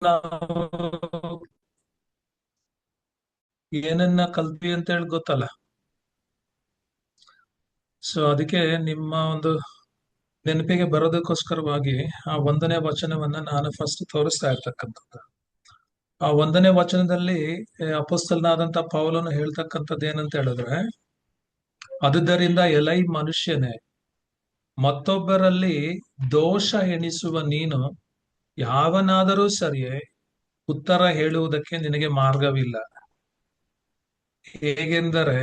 ನಾವು ಏನನ್ನ ಕಲ್ತ್ವಿ ಅಂತ ಹೇಳಿ ಗೊತ್ತಲ್ಲ. ಸೊ ಅದಕ್ಕೆ ನಿಮ್ಮ ಒಂದು ನೆನಪಿಗೆ ಬರೋದಕ್ಕೋಸ್ಕರವಾಗಿ ಆ ಒಂದನೇ ವಚನವನ್ನ ನಾನು ಫಸ್ಟ್ ತೋರಿಸ್ತಾ ಇರ್ತಕ್ಕಂಥದ್ದು. ಆ ಒಂದನೇ ವಚನದಲ್ಲಿ ಅಪೊಸ್ತಲನಾದಂತ ಪೌಲನು ಹೇಳ್ತಕ್ಕಂಥದ್ದು ಏನಂತ ಹೇಳಿದ್ರೆ, ಅದುದರಿಂದ ಎಲೈ ಮನುಷ್ಯನೇ, ಮತ್ತೊಬ್ಬರಲ್ಲಿ ದೋಷ ಎಣಿಸುವ ನೀನು ಯಾವನಾದರೂ ಸರಿಯೇ, ಉತ್ತರ ಹೇಳುವುದಕ್ಕೆ ನಿನಗೆ ಮಾರ್ಗವಿಲ್ಲ. ಹೇಗೆಂದರೆ,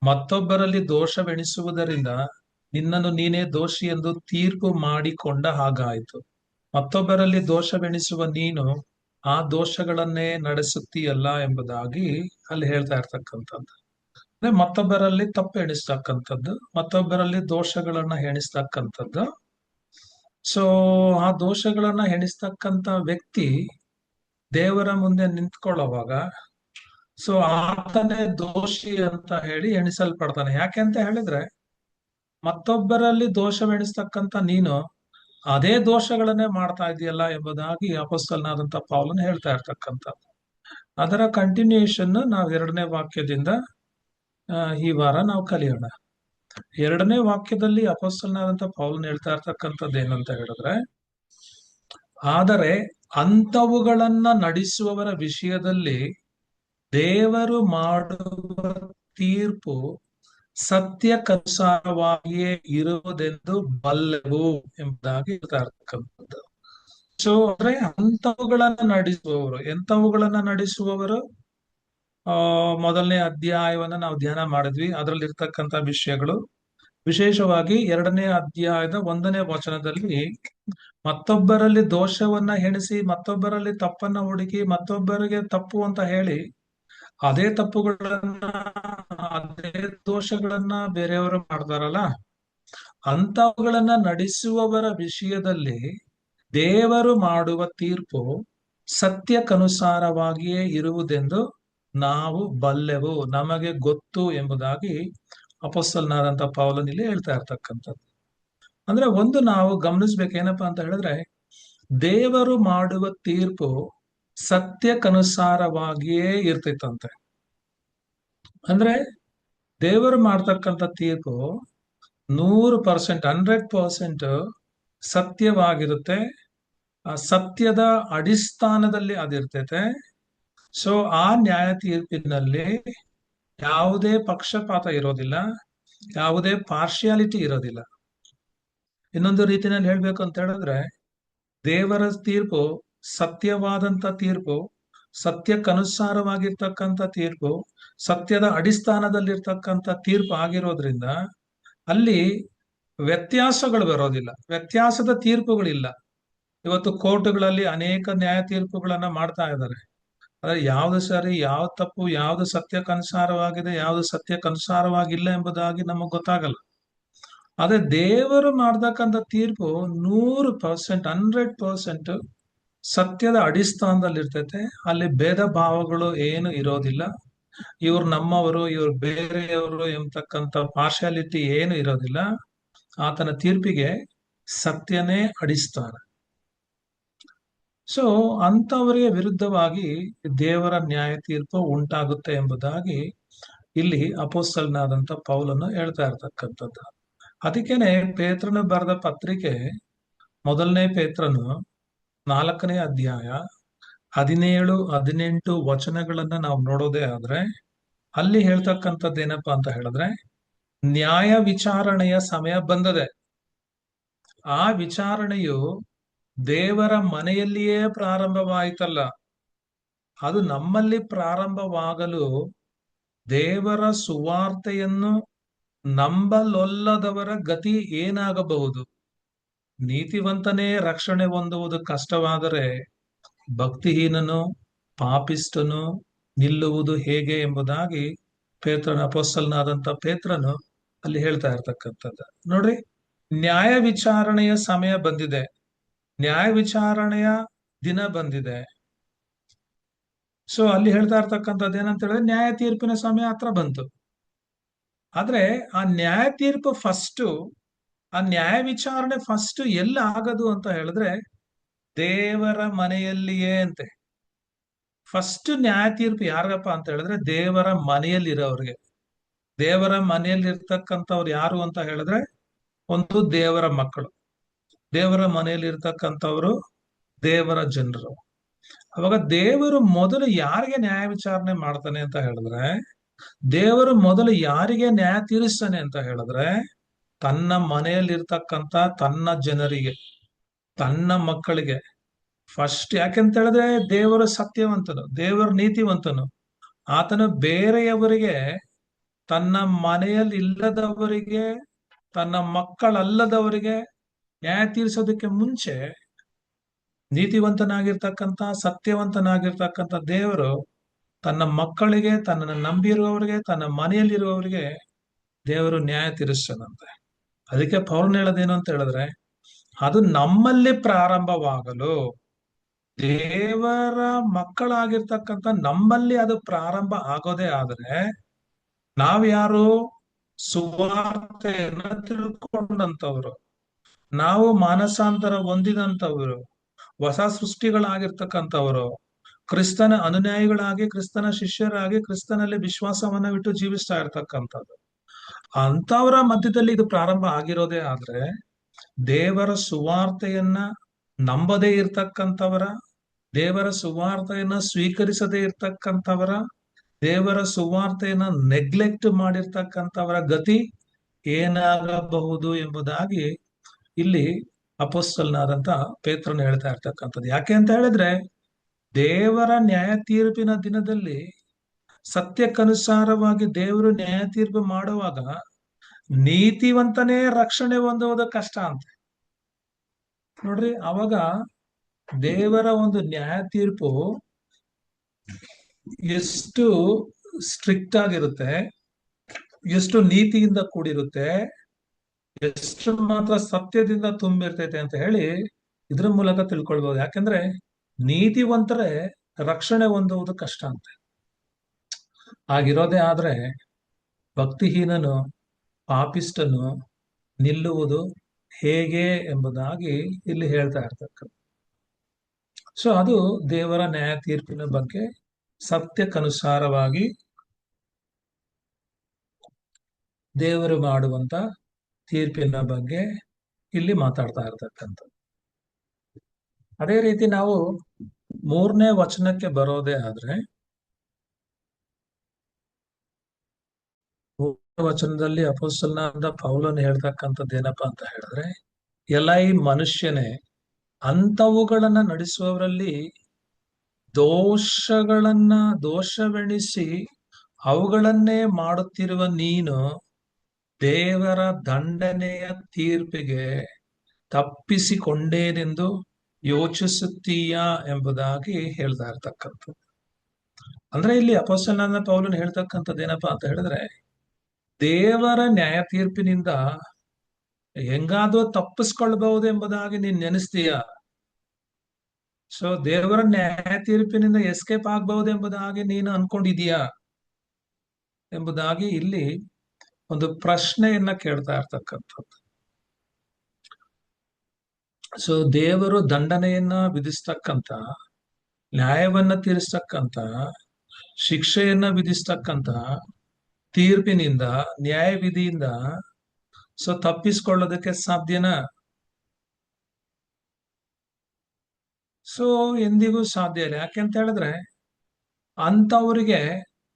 ಮತ್ತೊಬ್ಬರಲ್ಲಿ ದೋಷವೆಣಿಸುವುದರಿಂದ ನಿನ್ನನ್ನು ನೀನೇ ದೋಷಿ ಎಂದು ತೀರ್ಪು ಮಾಡಿಕೊಂಡ ಹಾಗಾಯಿತು. ಮತ್ತೊಬ್ಬರಲ್ಲಿ ದೋಷವೆಣಿಸುವ ನೀನು ಆ ದೋಷಗಳನ್ನೇ ನಡೆಸುತ್ತೀಯಲ್ಲ ಎಂಬುದಾಗಿ ಅಲ್ಲಿ ಹೇಳ್ತಾ ಇರ್ತಕ್ಕಂಥದ್ದು. ಅಂದ್ರೆ ಮತ್ತೊಬ್ಬರಲ್ಲಿ ತಪ್ಪು ಎಣಿಸ್ತಕ್ಕಂಥದ್ದು, ಮತ್ತೊಬ್ಬರಲ್ಲಿ ದೋಷಗಳನ್ನ ಎಣಿಸ್ತಕ್ಕಂಥದ್ದು. ಸೊ ಆ ದೋಷಗಳನ್ನ ಎಣಿಸ್ತಕ್ಕಂಥ ವ್ಯಕ್ತಿ ದೇವರ ಮುಂದೆ ನಿಂತ್ಕೊಳ್ಳುವಾಗ ಸೊ ಆತನೇ ದೋಷಿ ಅಂತ ಹೇಳಿ ಎಣಿಸಲ್ಪಡ್ತಾನೆ. ಯಾಕೆ ಅಂತ ಹೇಳಿದ್ರೆ, ಮತ್ತೊಬ್ಬರಲ್ಲಿ ದೋಷವೆಣಿಸ್ತಕ್ಕಂಥ ನೀನು ಅದೇ ದೋಷಗಳನ್ನೇ ಮಾಡ್ತಾ ಇದೆಯಲ್ಲ ಎಂಬುದಾಗಿ ಅಪೊಸ್ತಲನಾದಂತ ಪೌಲನು ಹೇಳ್ತಾ ಇರ್ತಕ್ಕಂಥದ್ದು. ಅದರ ಕಂಟಿನ್ಯೂಯೇಷನ್ ನಾವು ಎರಡನೇ ವಾಕ್ಯದಿಂದ ಈ ವಾರ ನಾವು ಕಲಿಯೋಣ. ಎರಡನೇ ವಾಕ್ಯದಲ್ಲಿ ಅಪೊಸ್ತಲನಾದಂತ ಪೌಲನು ಹೇಳ್ತಾ ಇರ್ತಕ್ಕಂಥದ್ದು ಏನಂತ ಹೇಳಿದ್ರೆ, ಆದರೆ ಅಂಥವುಗಳನ್ನ ನಡೆಸುವವರ ವಿಷಯದಲ್ಲಿ ದೇವರು ಮಾಡುವ ತೀರ್ಪು ಸತ್ಯಕ್ಕನುಸಾರವಾಗಿಯೇ ಇರುವುದೆಂದು ಬಲ್ಲೆವು ಎಂಬುದಾಗಿ ಹೇಳ್ತಾ ಇರ್ತಕ್ಕಂಥದ್ದು. ಸೊ ಅಂದ್ರೆ ಅಂಥವುಗಳನ್ನ ನಡೆಸುವವರು, ಎಂಥವುಗಳನ್ನ ನಡೆಸುವವರು, ಮೊದಲನೇ ಅಧ್ಯಾಯವನ್ನ ನಾವು ಧ್ಯಾನ ಮಾಡಿದ್ವಿ. ಅದರಲ್ಲಿ ಇರ್ತಕ್ಕಂಥ ವಿಷಯಗಳು ವಿಶೇಷವಾಗಿ ಎರಡನೇ ಅಧ್ಯಾಯದ ಒಂದನೇ ವಚನದಲ್ಲಿ ಮತ್ತೊಬ್ಬರಲ್ಲಿ ದೋಷವನ್ನ ಎಣಿಸಿ, ಮತ್ತೊಬ್ಬರಲ್ಲಿ ತಪ್ಪನ್ನ ಹುಡುಕಿ, ಮತ್ತೊಬ್ಬರಿಗೆ ತಪ್ಪು ಅಂತ ಹೇಳಿ ಅದೇ ತಪ್ಪುಗಳನ್ನ, ಅದೇ ದೋಷಗಳನ್ನ ಬೇರೆಯವರು ಮಾಡ್ತಾರಲ್ಲ, ಅಂತವುಗಳನ್ನ ನಡೆಸುವವರ ವಿಷಯದಲ್ಲಿ ದೇವರು ಮಾಡುವ ತೀರ್ಪು ಸತ್ಯಕ್ಕನುಸಾರವಾಗಿಯೇ ಇರುವುದೆಂದು ನಾವು ಬಲ್ಲೆವು, ನಮಗೆ ಗೊತ್ತು ಎಂಬುದಾಗಿ ಅಪೊಸ್ತಲನಾದಂತ ಪೌಲನು ಇಲ್ಲಿ ಹೇಳ್ತಾ ಇರ್ತಕ್ಕಂಥದ್ದು. ಅಂದ್ರೆ ಒಂದು ನಾವು ಗಮನಿಸ್ಬೇಕೇನಪ್ಪಾ ಅಂತ ಹೇಳಿದ್ರೆ, ದೇವರು ಮಾಡುವ ತೀರ್ಪು ಸತ್ಯಕ್ಕನುಸಾರವಾಗಿಯೇ ಇರ್ತಿತ್ತಂತೆ. ಅಂದ್ರೆ ದೇವರು ಮಾಡ್ತಕ್ಕಂಥ ತೀರ್ಪು 100%, 100% ಸತ್ಯವಾಗಿರುತ್ತೆ. ಆ ಸತ್ಯದ ಅಡಿಸ್ಥಾನದಲ್ಲಿ ಅದಿರ್ತೈತೆ. ಸೊ ಆ ನ್ಯಾಯ ತೀರ್ಪಿನಲ್ಲಿ ಯಾವುದೇ ಪಕ್ಷಪಾತ ಇರೋದಿಲ್ಲ, ಯಾವುದೇ ಪಾರ್ಶಿಯಾಲಿಟಿ ಇರೋದಿಲ್ಲ. ಇನ್ನೊಂದು ರೀತಿಯಲ್ಲಿ ಹೇಳ್ಬೇಕು ಅಂತ ಹೇಳಿದ್ರೆ, ದೇವರ ತೀರ್ಪು ಸತ್ಯವಾದಂತ ತೀರ್ಪು, ಸತ್ಯಕ್ಕನುಸಾರವಾಗಿರ್ತಕ್ಕಂಥ ತೀರ್ಪು, ಸತ್ಯದ ಅಡಿಸ್ಥಾನದಲ್ಲಿರ್ತಕ್ಕಂಥ ತೀರ್ಪು ಆಗಿರೋದ್ರಿಂದ ಅಲ್ಲಿ ವ್ಯತ್ಯಾಸಗಳು ಬರೋದಿಲ್ಲ, ವ್ಯತ್ಯಾಸದ ತೀರ್ಪುಗಳಿಲ್ಲ. ಇವತ್ತು ಕೋರ್ಟ್ಗಳಲ್ಲಿ ಅನೇಕ ನ್ಯಾಯ ತೀರ್ಪುಗಳನ್ನ ಮಾಡ್ತಾ ಇದ್ದಾರೆ. ಆದ್ರೆ ಯಾವ್ದು ಸರಿ, ಯಾವ್ದು ತಪ್ಪು, ಯಾವ್ದು ಸತ್ಯಕ್ಕನುಸಾರವಾಗಿದೆ, ಯಾವ್ದು ಸತ್ಯಕ್ಕನುಸಾರವಾಗಿಲ್ಲ ಎಂಬುದಾಗಿ ನಮಗ್ ಗೊತ್ತಾಗಲ್ಲ. ಆದ್ರೆ ದೇವರು ಮಾಡ್ತಕ್ಕಂಥ ತೀರ್ಪು 100%, 100% ಸತ್ಯದ ಅಡಿಸ್ಥಾನದಲ್ಲಿ ಇರ್ತೈತೆ. ಅಲ್ಲಿ ಭೇದ ಭಾವಗಳು ಏನು ಇರೋದಿಲ್ಲ. ಇವ್ರು ನಮ್ಮವರು, ಇವ್ರು ಬೇರೆಯವರು ಎಂಬತಕ್ಕಂಥ ಪಾರ್ಶಾಲಿಟಿ ಏನು ಇರೋದಿಲ್ಲ. ಆತನ ತೀರ್ಪಿಗೆ ಸತ್ಯನೇ ಅಡಿಸ್ಥಾನ. ಸೊ ಅಂತವರಿಗೆ ವಿರುದ್ಧವಾಗಿ ದೇವರ ನ್ಯಾಯ ತೀರ್ಪು ಉಂಟಾಗುತ್ತೆ ಎಂಬುದಾಗಿ ಇಲ್ಲಿ ಅಪೊಸ್ತಲನಾದಂತ ಪೌಲನು ಹೇಳ್ತಾ ಇರ್ತಕ್ಕಂಥದ್ದು. ಅದಕ್ಕೇನೆ ಪೇತ್ರನು ಬರೆದ ಪತ್ರಿಕೆ ಮೊದಲನೇ ಪೇತ್ರನು 4ನೇ ಅಧ್ಯಾಯ 17, 18 ವಚನಗಳನ್ನ ನಾವು ನೋಡೋದೇ ಆದ್ರೆ ಅಲ್ಲಿ ಹೇಳ್ತಕ್ಕಂಥದ್ದು ಏನಪ್ಪಾ ಅಂತ ಹೇಳಿದ್ರೆ, ನ್ಯಾಯ ವಿಚಾರಣೆಯ ಸಮಯ ಬಂದದೆ. ಆ ವಿಚಾರಣೆಯು ದೇವರ ಮನೆಯಲ್ಲಿಯೇ ಪ್ರಾರಂಭವಾಯಿತಲ್ಲ, ಅದು ನಮ್ಮಲ್ಲಿ ಪ್ರಾರಂಭವಾಗಲು ದೇವರ ಸುವಾರ್ತೆಯನ್ನು ನಂಬಲೊಲ್ಲದವರ ಗತಿ ಏನಾಗಬಹುದು? ನೀತಿವಂತನೇ ರಕ್ಷಣೆ ಹೊಂದುವುದು ಕಷ್ಟವಾದರೆ ಭಕ್ತಿಹೀನನು, ಪಾಪಿಷ್ಟನು ನಿಲ್ಲುವುದು ಹೇಗೆ ಎಂಬುದಾಗಿ ಅಪೊಸ್ತಲನಾದಂತ ಪೇತ್ರನು ಅಲ್ಲಿ ಹೇಳ್ತಾ ಇರ್ತಕ್ಕಂಥದ್ದು. ನೋಡ್ರಿ, ನ್ಯಾಯ ವಿಚಾರಣೆಯ ಸಮಯ ಬಂದಿದೆ, ನ್ಯಾಯ ವಿಚಾರಣೆಯ ದಿನ ಬಂದಿದೆ. ಸೊ ಅಲ್ಲಿ ಹೇಳ್ತಾ ಇರ್ತಕ್ಕಂಥದ್ದು ಏನಂತ ಹೇಳಿದ್ರೆ, ನ್ಯಾಯ ತೀರ್ಪಿನ ಸಮಯ ಹತ್ರ ಬಂತು. ಆದ್ರೆ ಆ ನ್ಯಾಯ ತೀರ್ಪು ಆ ನ್ಯಾಯ ವಿಚಾರಣೆ ಫಸ್ಟ್ ಎಲ್ಲಿ ಆಗದು ಅಂತ ಹೇಳಿದ್ರೆ, ದೇವರ ಮನೆಯಲ್ಲಿಯೇ ಅಂತೆ. ಫಸ್ಟ್ ನ್ಯಾಯ ತೀರ್ಪು ಯಾರಿಗಪ್ಪ ಅಂತ ಹೇಳಿದ್ರೆ ದೇವರ ಮನೆಯಲ್ಲಿ ಇರೋವ್ರಿಗೆ. ದೇವರ ಮನೆಯಲ್ಲಿ ಇರ್ತಕ್ಕಂಥವ್ರು ಯಾರು ಅಂತ ಹೇಳಿದ್ರೆ ಒಂದು ದೇವರ ಮಕ್ಕಳು. ದೇವರ ಮನೆಯಲ್ಲಿ ಇರ್ತಕ್ಕಂಥವ್ರು ದೇವರ ಜನರು. ಅವಾಗ ದೇವರು ಮೊದಲು ಯಾರಿಗೆ ನ್ಯಾಯ ವಿಚಾರಣೆ ಮಾಡ್ತಾನೆ ಅಂತ ಹೇಳಿದ್ರೆ, ದೇವರು ಮೊದಲು ಯಾರಿಗೆ ನ್ಯಾಯ ತೀರಿಸ್ತಾನೆ ಅಂತ ಹೇಳಿದ್ರೆ ತನ್ನ ಮನೆಯಲ್ಲಿರ್ತಕ್ಕಂಥ ತನ್ನ ಜನರಿಗೆ, ತನ್ನ ಮಕ್ಕಳಿಗೆ ಫಸ್ಟ್. ಯಾಕೆಂತ ಹೇಳಿದ್ರೆ ದೇವರು ಸತ್ಯವಂತನು, ದೇವರು ನೀತಿವಂತನು. ಆತನು ಬೇರೆಯವರಿಗೆ, ತನ್ನ ಮನೆಯಲ್ಲಿ ಇಲ್ಲದವರಿಗೆ, ತನ್ನ ಮಕ್ಕಳಲ್ಲದವರಿಗೆ ನ್ಯಾಯ ತೀರಿಸೋದಕ್ಕೆ ಮುಂಚೆ ನೀತಿವಂತನಾಗಿರ್ತಕ್ಕಂಥ ಸತ್ಯವಂತನಾಗಿರ್ತಕ್ಕಂಥ ದೇವರು ತನ್ನ ಮಕ್ಕಳಿಗೆ, ತನ್ನನ್ನು ನಂಬಿರುವವರಿಗೆ, ತನ್ನ ಮನೆಯಲ್ಲಿರುವವರಿಗೆ ದೇವರು ನ್ಯಾಯ ತೀರಿಸ್ತಾನಂತೆ. ಅದಕ್ಕೆ ಪೌಲನು ಹೇಳೋದೇನು ಅಂತ ಹೇಳಿದ್ರೆ, ಅದು ನಮ್ಮಲ್ಲಿ ಪ್ರಾರಂಭವಾಗಲು, ದೇವರ ಮಕ್ಕಳಾಗಿರ್ತಕ್ಕಂಥ ನಮ್ಮಲ್ಲಿ ಅದು ಪ್ರಾರಂಭ ಆಗೋದೇ ಆದ್ರೆ, ನಾವ್ಯಾರು ಸುವಾರ್ತೆಯನ್ನ ತಿಳ್ಕೊಂಡಂತವ್ರು, ನಾವು ಮಾನಸಾಂತರ ಹೊಂದಿದಂತವ್ರು, ಹೊಸ ಸೃಷ್ಟಿಗಳಾಗಿರ್ತಕ್ಕಂಥವ್ರು, ಕ್ರಿಸ್ತನ ಅನುಯಾಯಿಗಳಾಗಿ, ಕ್ರಿಸ್ತನ ಶಿಷ್ಯರಾಗಿ, ಕ್ರಿಸ್ತನಲ್ಲಿ ವಿಶ್ವಾಸವನ್ನ ಬಿಟ್ಟು ಜೀವಿಸ್ತಾ ಇರ್ತಕ್ಕಂಥದ್ದು, ಅಂತವರ ಮಧ್ಯದಲ್ಲಿ ಇದು ಪ್ರಾರಂಭ ಆಗಿರೋದೇ ಆದ್ರೆ, ದೇವರ ಸುವಾರ್ತೆಯನ್ನ ನಂಬದೇ ಇರ್ತಕ್ಕಂಥವರ, ದೇವರ ಸುವಾರ್ತೆಯನ್ನ ಸ್ವೀಕರಿಸದೇ ಇರ್ತಕ್ಕಂಥವರ, ದೇವರ ಸುವಾರ್ತೆಯನ್ನ ನೆಗ್ಲೆಕ್ಟ್ ಮಾಡಿರ್ತಕ್ಕಂಥವರ ಗತಿ ಏನಾಗಬಹುದು ಎಂಬುದಾಗಿ ಇಲ್ಲಿ ಅಪೊಸ್ತಲನಾದಂತ ಪೇತ್ರನು ಹೇಳ್ತಾ ಇರ್ತಕ್ಕಂಥದ್ದು. ಯಾಕೆ ಅಂತ ಹೇಳಿದ್ರೆ, ದೇವರ ನ್ಯಾಯ ತೀರ್ಪಿನ ದಿನದಲ್ಲಿ ಸತ್ಯಕ್ಕನುಸಾರವಾಗಿ ದೇವರು ನ್ಯಾಯ ತೀರ್ಪು ಮಾಡುವಾಗ ನೀತಿವಂತನೇ ರಕ್ಷಣೆ ಹೊಂದುವುದು ಕಷ್ಟ ಅಂತ ನೋಡ್ರಿ. ಅವಾಗ ದೇವರ ಒಂದು ನ್ಯಾಯ ತೀರ್ಪು ಎಷ್ಟು ಸ್ಟ್ರಿಕ್ಟ್ ಆಗಿರುತ್ತೆ, ಎಷ್ಟು ನೀತಿಯಿಂದ ಕೂಡಿರುತ್ತೆ, ಎಷ್ಟು ಮಾತ್ರ ಸತ್ಯದಿಂದ ತುಂಬಿರ್ತೈತೆ ಅಂತ ಹೇಳಿ ಇದ್ರ ಮೂಲಕ ತಿಳ್ಕೊಳ್ಬಹುದು. ಯಾಕಂದ್ರೆ ನೀತಿವಂತರೇ ರಕ್ಷಣೆ ಹೊಂದುವುದು ಕಷ್ಟ ಅಂತೆ. ಆಗಿರೋದೇ ಆದ್ರೆ ಭಕ್ತಿಹೀನನು, ಪಾಪಿಷ್ಟನು ನಿಲ್ಲುವುದು ಹೇಗೆ ಎಂಬುದಾಗಿ ಇಲ್ಲಿ ಹೇಳ್ತಾ ಇರ್ತಕ್ಕಂಥ. ಸೊ ಅದು ದೇವರ ನ್ಯಾಯ ತೀರ್ಪಿನ ಬಗ್ಗೆ, ಸತ್ಯಕ್ಕನುಸಾರವಾಗಿ ದೇವರು ಮಾಡುವಂತ ತೀರ್ಪಿನ ಬಗ್ಗೆ ಇಲ್ಲಿ ಮಾತಾಡ್ತಾ ಇರ್ತಕ್ಕಂಥದ್ದು. ಅದೇ ರೀತಿ ನಾವು 3ನೇ ವಚನಕ್ಕೆ ಬರೋದೇ ಆದ್ರೆ, 3ನೇ ವಚನದಲ್ಲಿ ಅಪೊಸ್ತಲನಾದ ಪೌಲನು ಹೇಳ್ತಕ್ಕಂಥದ್ದು ಏನಪ್ಪಾ ಅಂತ ಹೇಳಿದ್ರೆ, ಎಲ್ಲ ಈ ಮನುಷ್ಯನೇ, ಅಂಥವುಗಳನ್ನ ನಡೆಸುವವರಲ್ಲಿ ದೋಷವೆಣಿಸಿ ಅವುಗಳನ್ನೇ ಮಾಡುತ್ತಿರುವ ನೀನು ದೇವರ ದಂಡನೆಯ ತೀರ್ಪಿಗೆ ತಪ್ಪಿಸಿಕೊಂಡೇನೆಂದು ಯೋಚಿಸುತ್ತೀಯಾ ಎಂಬುದಾಗಿ ಹೇಳ್ತಾ ಇರ್ತಕ್ಕಂಥದ್ದು. ಅಂದ್ರೆ ಇಲ್ಲಿ ಅಪೊಸ್ತಲನಾದ ಪೌಲನು ಹೇಳ್ತಕ್ಕಂಥದ್ದು ಏನಪ್ಪಾ ಅಂತ ಹೇಳಿದ್ರೆ, ದೇವರ ನ್ಯಾಯ ತೀರ್ಪಿನಿಂದ ಹೆಂಗಾದ್ರೂ ತಪ್ಪಿಸ್ಕೊಳ್ಬಹುದು ಎಂಬುದಾಗಿ ನೀನ್ ನೆನೆಸ್ತೀಯ. ಸೊ ದೇವರ ನ್ಯಾಯ ತೀರ್ಪಿನಿಂದ ಎಸ್ಕೇಪ್ ಆಗ್ಬಹುದು ಎಂಬುದಾಗಿ ನೀನು ಅನ್ಕೊಂಡಿದೀಯಾ ಎಂಬುದಾಗಿ ಇಲ್ಲಿ ಒಂದು ಪ್ರಶ್ನೆಯನ್ನ ಕೇಳ್ತಾ ಇರ್ತಕ್ಕಂಥದ್ದು. ಸೊ ದೇವರು ದಂಡನೆಯನ್ನ ವಿಧಿಸ್ತಕ್ಕಂಥ, ನ್ಯಾಯವನ್ನ ತೀರಿಸ್ತಕ್ಕಂಥ, ಶಿಕ್ಷೆಯನ್ನ ವಿಧಿಸ್ತಕ್ಕಂಥ ತೀರ್ಪಿನಿಂದ, ನ್ಯಾಯ ವಿಧಿಯಿಂದ ಸೊ ತಪ್ಪಿಸ್ಕೊಳ್ಳೋದಕ್ಕೆ ಸಾಧ್ಯನಾ? ಸೊ ಎಂದಿಗೂ ಸಾಧ್ಯ ಇಲ್ಲ. ಯಾಕೆಂತ ಹೇಳಿದ್ರೆ ಅಂತವರಿಗೆ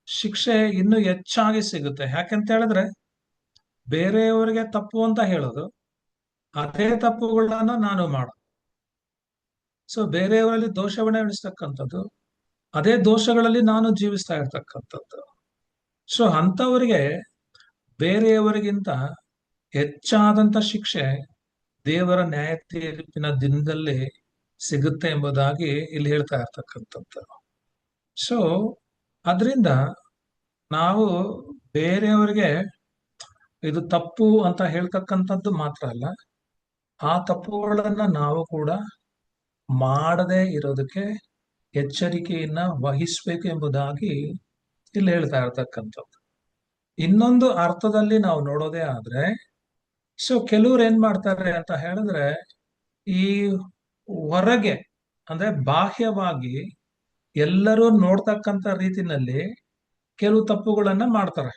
ಶಿಕ್ಷೆ ಇನ್ನೂ ಹೆಚ್ಚಾಗಿ ಸಿಗುತ್ತೆ. ಯಾಕೆಂತ ಹೇಳಿದ್ರೆ ಬೇರೆಯವರಿಗೆ ತಪ್ಪು ಅಂತ ಹೇಳೋದು, ಅದೇ ತಪ್ಪುಗಳನ್ನ ನಾನು ಮಾಡೋದು. ಸೊ ಬೇರೆಯವರಲ್ಲಿ ದೋಷವನ್ನೇ ಎಣಿಸ್ತಕ್ಕಂಥದ್ದು, ಅದೇ ದೋಷಗಳಲ್ಲಿ ನಾನು ಜೀವಿಸ್ತಾ ಇರ್ತಕ್ಕಂಥದ್ದು. ಸೊ ಅಂತವರಿಗೆ ಬೇರೆಯವರಿಗಿಂತ ಹೆಚ್ಚಾದಂತ ಶಿಕ್ಷೆ ದೇವರ ನ್ಯಾಯ ತೀರ್ಪಿನ ದಿನದಲ್ಲಿ ಸಿಗುತ್ತೆ ಎಂಬುದಾಗಿ ಇಲ್ಲಿ ಹೇಳ್ತಾ ಇರ್ತಕ್ಕಂಥದ್ದು. ಸೊ ಅದರಿಂದ ನಾವು ಬೇರೆಯವರಿಗೆ ಇದು ತಪ್ಪು ಅಂತ ಹೇಳ್ತಕ್ಕಂಥದ್ದು ಮಾತ್ರ ಅಲ್ಲ, ಆ ತಪ್ಪುಗಳನ್ನ ನಾವು ಕೂಡ ಮಾಡದೇ ಇರೋದಕ್ಕೆ ಎಚ್ಚರಿಕೆಯನ್ನ ವಹಿಸ್ಬೇಕು ಎಂಬುದಾಗಿ ಇಲ್ಲಿ ಹೇಳ್ತಾ ಇರ್ತಕ್ಕಂಥದ್ದು. ಇನ್ನೊಂದು ಅರ್ಥದಲ್ಲಿ ನಾವು ನೋಡೋದೇ ಆದ್ರೆ, ಸೊ ಕೆಲವ್ರು ಏನ್ ಮಾಡ್ತಾರೆ ಅಂತ ಹೇಳಿದ್ರೆ, ಈ ಹೊರಗೆ ಅಂದ್ರೆ ಬಾಹ್ಯವಾಗಿ ಎಲ್ಲರೂ ನೋಡ್ತಕ್ಕಂತ ರೀತಿನಲ್ಲಿ ಕೆಲವು ತಪ್ಪುಗಳನ್ನ ಮಾಡ್ತಾರೆ.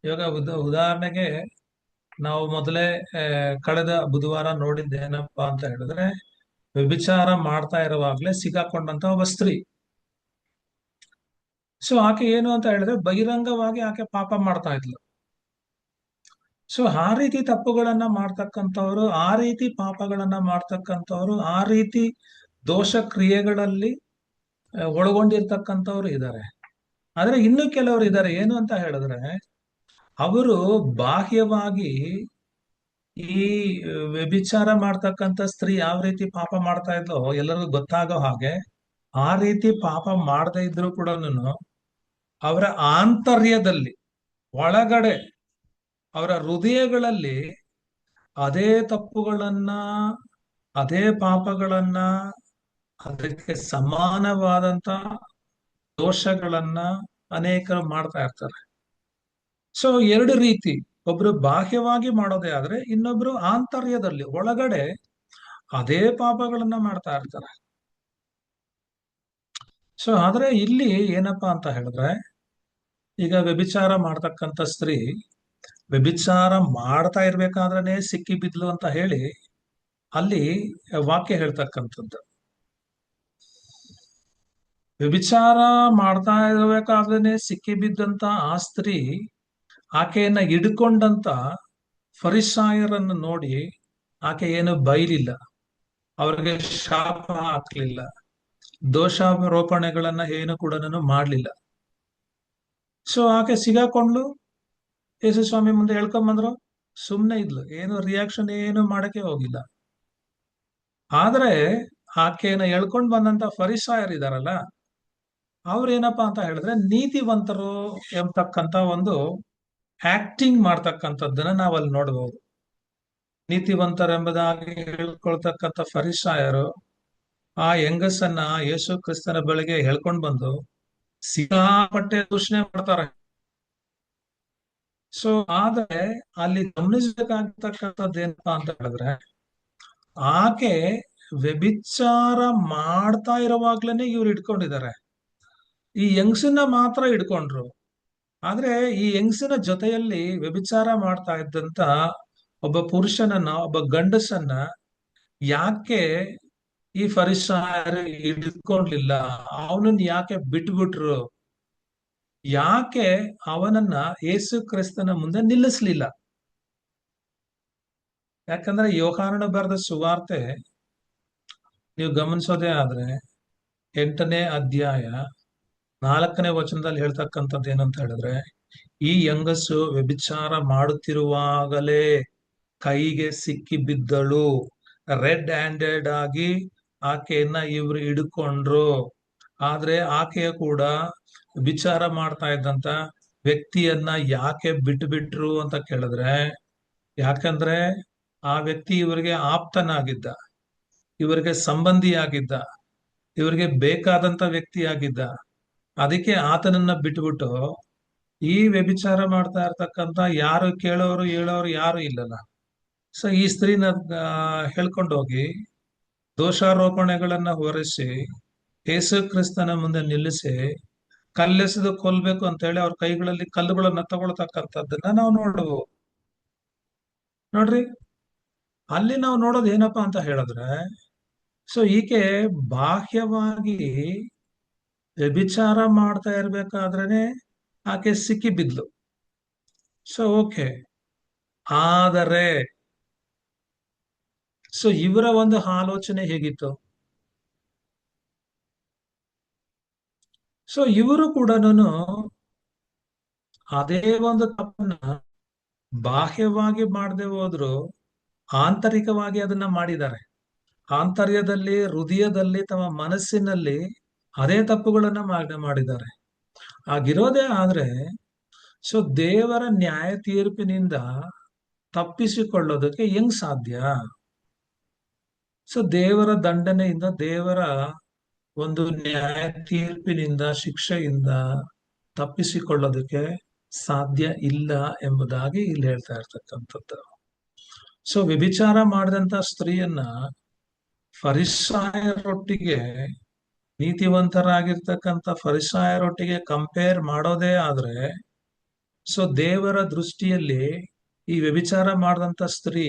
ಇವಾಗ ಉದಾಹರಣೆಗೆ ನಾವು ಮೊದಲೇ ಕಳೆದ ಬುಧವಾರ ನೋಡಿದ್ದೇನಪ್ಪಾ ಅಂತ ಹೇಳಿದ್ರೆ, ವ್ಯಭಿಚಾರ ಮಾಡ್ತಾ ಇರುವಾಗ್ಲೇ ಸಿಗಾಕೊಂಡಂತ ಒಬ್ಬ ಸ್ತ್ರೀ. ಸೊ ಆಕೆ ಏನು ಅಂತ ಹೇಳಿದ್ರೆ ಬಹಿರಂಗವಾಗಿ ಆಕೆ ಪಾಪ ಮಾಡ್ತಾ ಇದ್ಲು. ಸೊ ಆ ರೀತಿ ತಪ್ಪುಗಳನ್ನ ಮಾಡ್ತಕ್ಕಂಥವ್ರು, ಆ ರೀತಿ ಪಾಪಗಳನ್ನ ಮಾಡ್ತಕ್ಕಂಥವ್ರು, ಆ ರೀತಿ ದೋಷ ಕ್ರಿಯೆಗಳಲ್ಲಿ ಒಳಗೊಂಡಿರ್ತಕ್ಕಂಥವ್ರು ಇದ್ದಾರೆ. ಆದ್ರೆ ಇನ್ನು ಕೆಲವರು ಇದ್ದಾರೆ, ಏನು ಅಂತ ಹೇಳಿದ್ರೆ ಅವರು ಬಾಹ್ಯವಾಗಿ ಈ ವ್ಯಭಿಚಾರ ಮಾಡ್ತಕ್ಕಂಥ ಸ್ತ್ರೀ ಯಾವ ರೀತಿ ಪಾಪ ಮಾಡ್ತಾ ಇದ್ಲೋ ಎಲ್ಲರಿಗೂ ಗೊತ್ತಾಗೋ ಹಾಗೆ ಆ ರೀತಿ ಪಾಪ ಮಾಡದೇ ಇದ್ರು ಕೂಡ ಅವರ ಆಂತರ್ಯದಲ್ಲಿ, ಒಳಗಡೆ, ಅವರ ಹೃದಯಗಳಲ್ಲಿ ಅದೇ ತಪ್ಪುಗಳನ್ನ, ಅದೇ ಪಾಪಗಳನ್ನ, ಅದಕ್ಕೆ ಸಮಾನವಾದಂತ ದೋಷಗಳನ್ನ ಅನೇಕರು ಮಾಡ್ತಾ ಇರ್ತಾರೆ. ಸೊ ಎರಡು ರೀತಿ, ಒಬ್ರು ಬಾಹ್ಯವಾಗಿ ಮಾಡೋದೇ ಆದ್ರೆ ಇನ್ನೊಬ್ರು ಆಂತರ್ಯದಲ್ಲಿ, ಒಳಗಡೆ ಅದೇ ಪಾಪಗಳನ್ನ ಮಾಡ್ತಾ ಇರ್ತಾರೆ. ಸೊ ಆದ್ರೆ ಇಲ್ಲಿ ಏನಪ್ಪಾ ಅಂತ ಹೇಳಿದ್ರೆ, ಈಗ ವ್ಯಭಿಚಾರ ಮಾಡ್ತಕ್ಕಂಥ ಸ್ತ್ರೀ ವ್ಯಭಿಚಾರ ಮಾಡ್ತಾ ಇರ್ಬೇಕಾದ್ರೇನೆ ಸಿಕ್ಕಿ ಬಿದ್ಲು ಅಂತ ಹೇಳಿ ಅಲ್ಲಿ ವಾಕ್ಯ ಹೇಳ್ತಕ್ಕಂಥದ್ದು. ವ್ಯಭಿಚಾರ ಮಾಡ್ತಾ ಇರಬೇಕಾದ್ರೇನೆ ಸಿಕ್ಕಿ ಬಿದ್ದಂತ ಆ ಸ್ತ್ರೀ ಆಕೆಯನ್ನ ಹಿಡ್ಕೊಂಡಂತ ಫರಿಸಾಯರನ್ನು ನೋಡಿ ಆಕೆ ಏನು ಬೈಲಿಲ್ಲ, ಅವ್ರಿಗೆ ಶಾಪ ಹಾಕ್ಲಿಲ್ಲ, ದೋಷಾರೋಪಣೆಗಳನ್ನ ಏನು ಕೂಡ ಮಾಡ್ಲಿಲ್ಲ. ಸೊ ಆಕೆ ಸಿಗಾಕೊಂಡ್ಲು, ಯೇಸು ಸ್ವಾಮಿ ಮುಂದೆ ಹೇಳ್ಕೊಂಬಂದ್ರು, ಸುಮ್ನೆ ಇದ್ಲು, ಏನು ರಿಯಾಕ್ಷನ್ ಏನು ಮಾಡಕ್ಕೆ ಹೋಗಿಲ್ಲ. ಆದ್ರೆ ಆಕೆನ ಎಳ್ಕೊಂಡ್ ಬಂದಂತ ಫರಿಸಾಯರಿದಾರಲ್ಲ, ಅವ್ರೇನಪ್ಪಾ ಅಂತ ಹೇಳಿದ್ರೆ ನೀತಿವಂತರು ಎಂಬತಕ್ಕಂತ ಒಂದು ಆಕ್ಟಿಂಗ್ ಮಾಡ್ತಕ್ಕಂಥದ್ದನ್ನ ನಾವಲ್ಲಿ ನೋಡಬಹುದು. ನೀತಿವಂತರೆಂಬುದಾಗಿ ಹೇಳ್ಕೊಳ್ತಕ್ಕಂಥ ಫರಿಸಾಯರು ಆ ಹೆಂಗಸನ್ನ ಯೇಸು ಕ್ರಿಸ್ತನ ಬಳಿಗೆ ಹೇಳ್ಕೊಂಡ್ ಬಂದು ಸಿಕ್ಕಾಪಟ್ಟೆ ದೂಷಣೆ ಮಾಡ್ತಾರೆ. ಸೊ ಆದ್ರೆ ಅಲ್ಲಿ ಗಮನಿಸಬೇಕಾಗಿರ್ತಕ್ಕಂಥದ್ದು ಏನಪ್ಪಾ ಅಂತ ಹೇಳಿದ್ರೆ, ಆಕೆ ವ್ಯಭಿಚಾರ ಮಾಡ್ತಾ ಇರುವಾಗ್ಲೇನೆ ಇವ್ರು ಹಿಡ್ಕೊಂಡಿದ್ದಾರೆ. ಈ ಹೆಂಗಸನ್ನ ಮಾತ್ರ ಹಿಡ್ಕೊಂಡ್ರು. ಆದ್ರೆ ಈ ಹೆಂಗಸಿನ ಜೊತೆಯಲ್ಲಿ ವ್ಯಭಿಚಾರ ಮಾಡ್ತಾ ಇದ್ದಂತ ಒಬ್ಬ ಪುರುಷನನ್ನ, ಒಬ್ಬ ಗಂಡಸನ್ನ ಯಾಕೆ ಈ ಫರಿಸಾಯರು ಹಿಡ್ಕೊಂಡ್ಲಿಲ್ಲ? ಅವನನ್ನ ಯಾಕೆ ಬಿಟ್ಬಿಟ್ರು? ಯಾಕೆ ಅವನನ್ನ ಯೇಸು ಕ್ರಿಸ್ತನ ಮುಂದೆ ನಿಲ್ಲಿಸ್ಲಿಲ್ಲ? ಯಾಕಂದ್ರೆ ಯೋಹಾನನ ಬರೆದ ಸುವಾರ್ತೆ ನೀವು ಗಮನಿಸೋದೇ ಆದ್ರೆ 8ನೇ ಅಧ್ಯಾಯ 4ನೇ ವಚನದಲ್ಲಿ ಹೇಳ್ತಕ್ಕಂಥದ್ದು ಏನಂತ ಹೇಳಿದ್ರೆ, ಈ ಹೆಂಗಸು ವ್ಯಭಿಚಾರ ಮಾಡುತ್ತಿರುವಾಗಲೇ ಕೈಗೆ ಸಿಕ್ಕಿ ಬಿದ್ದಳು, ರೆಡ್ ಹ್ಯಾಂಡೆಡ್ ಆಗಿ ಆಕೆಯನ್ನ ಇವ್ರು ಹಿಡ್ಕೊಂಡ್ರು. ಆದ್ರೆ ಆಕೆಯ ಕೂಡ ವಿಚಾರ ಮಾಡ್ತಾ ಇದ್ದಂತ ವ್ಯಕ್ತಿಯನ್ನ ಯಾಕೆ ಬಿಟ್ರು ಅಂತ ಕೇಳಿದ್ರೆ, ಯಾಕಂದ್ರೆ ಆ ವ್ಯಕ್ತಿ ಇವರಿಗೆ ಆಪ್ತನಾಗಿದ್ದ, ಇವರಿಗೆ ಸಂಬಂಧಿಯಾಗಿದ್ದ, ಇವರಿಗೆ ಬೇಕಾದಂತ ವ್ಯಕ್ತಿಯಾಗಿದ್ದ. ಅದಕ್ಕೆ ಆತನನ್ನ ಬಿಟ್ಬಿಟ್ಟು ಈ ವ್ಯಭಿಚಾರ ಮಾಡ್ತಾ ಇರ್ತಕ್ಕಂಥ ಯಾರು ಕೇಳೋರು ಹೇಳೋರು ಯಾರು ಇಲ್ಲಲ್ಲ. ಸೊ ಈ ಸ್ತ್ರೀನ ಹೇಳ್ಕೊಂಡು ಹೋಗಿ ದೋಷಾರೋಪಣೆಗಳನ್ನ ಹೊರಿಸಿ ಯೇಸು ಕ್ರಿಸ್ತನ ಮುಂದೆ ನಿಲ್ಲಿಸಿ ಕಲ್ಲೆಸೆದು ಕೊಲ್ಬೇಕು ಅಂತ ಹೇಳಿ ಅವ್ರ ಕೈಗಳಲ್ಲಿ ಕಲ್ಲುಗಳನ್ನ ತಗೊಳ್ತಕ್ಕಂಥದ್ದನ್ನ ನಾವು ನೋಡ್ರಿ. ಅಲ್ಲಿ ನಾವು ನೋಡೋದು ಏನಪ್ಪಾ ಅಂತ ಹೇಳಿದ್ರೆ, ಸೊ ಈಕೆ ಬಾಹ್ಯವಾಗಿ ವ್ಯಭಿಚಾರ ಮಾಡ್ತಾ ಇರ್ಬೇಕಾದ್ರೇನೆ ಆಕೆ ಸಿಕ್ಕಿ ಬಿದ್ಲು. ಸೊ ಓಕೆ, ಆದರೆ ಸೊ ಇವರ ಒಂದು ಆಲೋಚನೆ ಹೇಗಿತ್ತು? ಸೊ ಇವರು ಕೂಡ ಅದೇ ಒಂದು ತಪ್ಪನ್ನ ಬಾಹ್ಯವಾಗಿ ಮಾಡದೆ ಹೋದ್ರು ಆಂತರಿಕವಾಗಿ ಅದನ್ನ ಮಾಡಿದ್ದಾರೆ. ಆಂತರ್ಯದಲ್ಲಿ, ಹೃದಯದಲ್ಲಿ, ತಮ್ಮ ಮನಸ್ಸಿನಲ್ಲಿ ಅದೇ ತಪ್ಪುಗಳನ್ನ ಮಾಡಿದ್ದಾರೆ. ಆಗಿರೋದೇ ಆದ್ರೆ ಸೊ ದೇವರ ನ್ಯಾಯ ತೀರ್ಪಿನಿಂದ ತಪ್ಪಿಸಿಕೊಳ್ಳೋದಕ್ಕೆ ಹೆಂಗ್ ಸಾಧ್ಯ? ಸೊ ದೇವರ ದಂಡನೆಯಿಂದ, ದೇವರ ಒಂದು ನ್ಯಾಯ ತೀರ್ಪಿನಿಂದ, ಶಿಕ್ಷೆಯಿಂದ ತಪ್ಪಿಸಿಕೊಳ್ಳೋದಕ್ಕೆ ಸಾಧ್ಯ ಇಲ್ಲ ಎಂಬುದಾಗಿ ಇಲ್ಲಿ ಹೇಳ್ತಾ ಇರ್ತಕ್ಕಂಥದ್ದು. ಸೊ ವ್ಯಭಿಚಾರ ಮಾಡಿದಂತ ಸ್ತ್ರೀಯನ್ನ ಫರಿಸಾಯರೊಟ್ಟಿಗೆ, ನೀತಿವಂತರಾಗಿರ್ತಕ್ಕಂಥ ಫರಿಸಾಯರೊಟ್ಟಿಗೆ ಕಂಪೇರ್ ಮಾಡೋದೇ ಆದ್ರೆ, ಸೊ ದೇವರ ದೃಷ್ಟಿಯಲ್ಲಿ ಈ ವ್ಯಭಿಚಾರ ಮಾಡಿದಂತ ಸ್ತ್ರೀ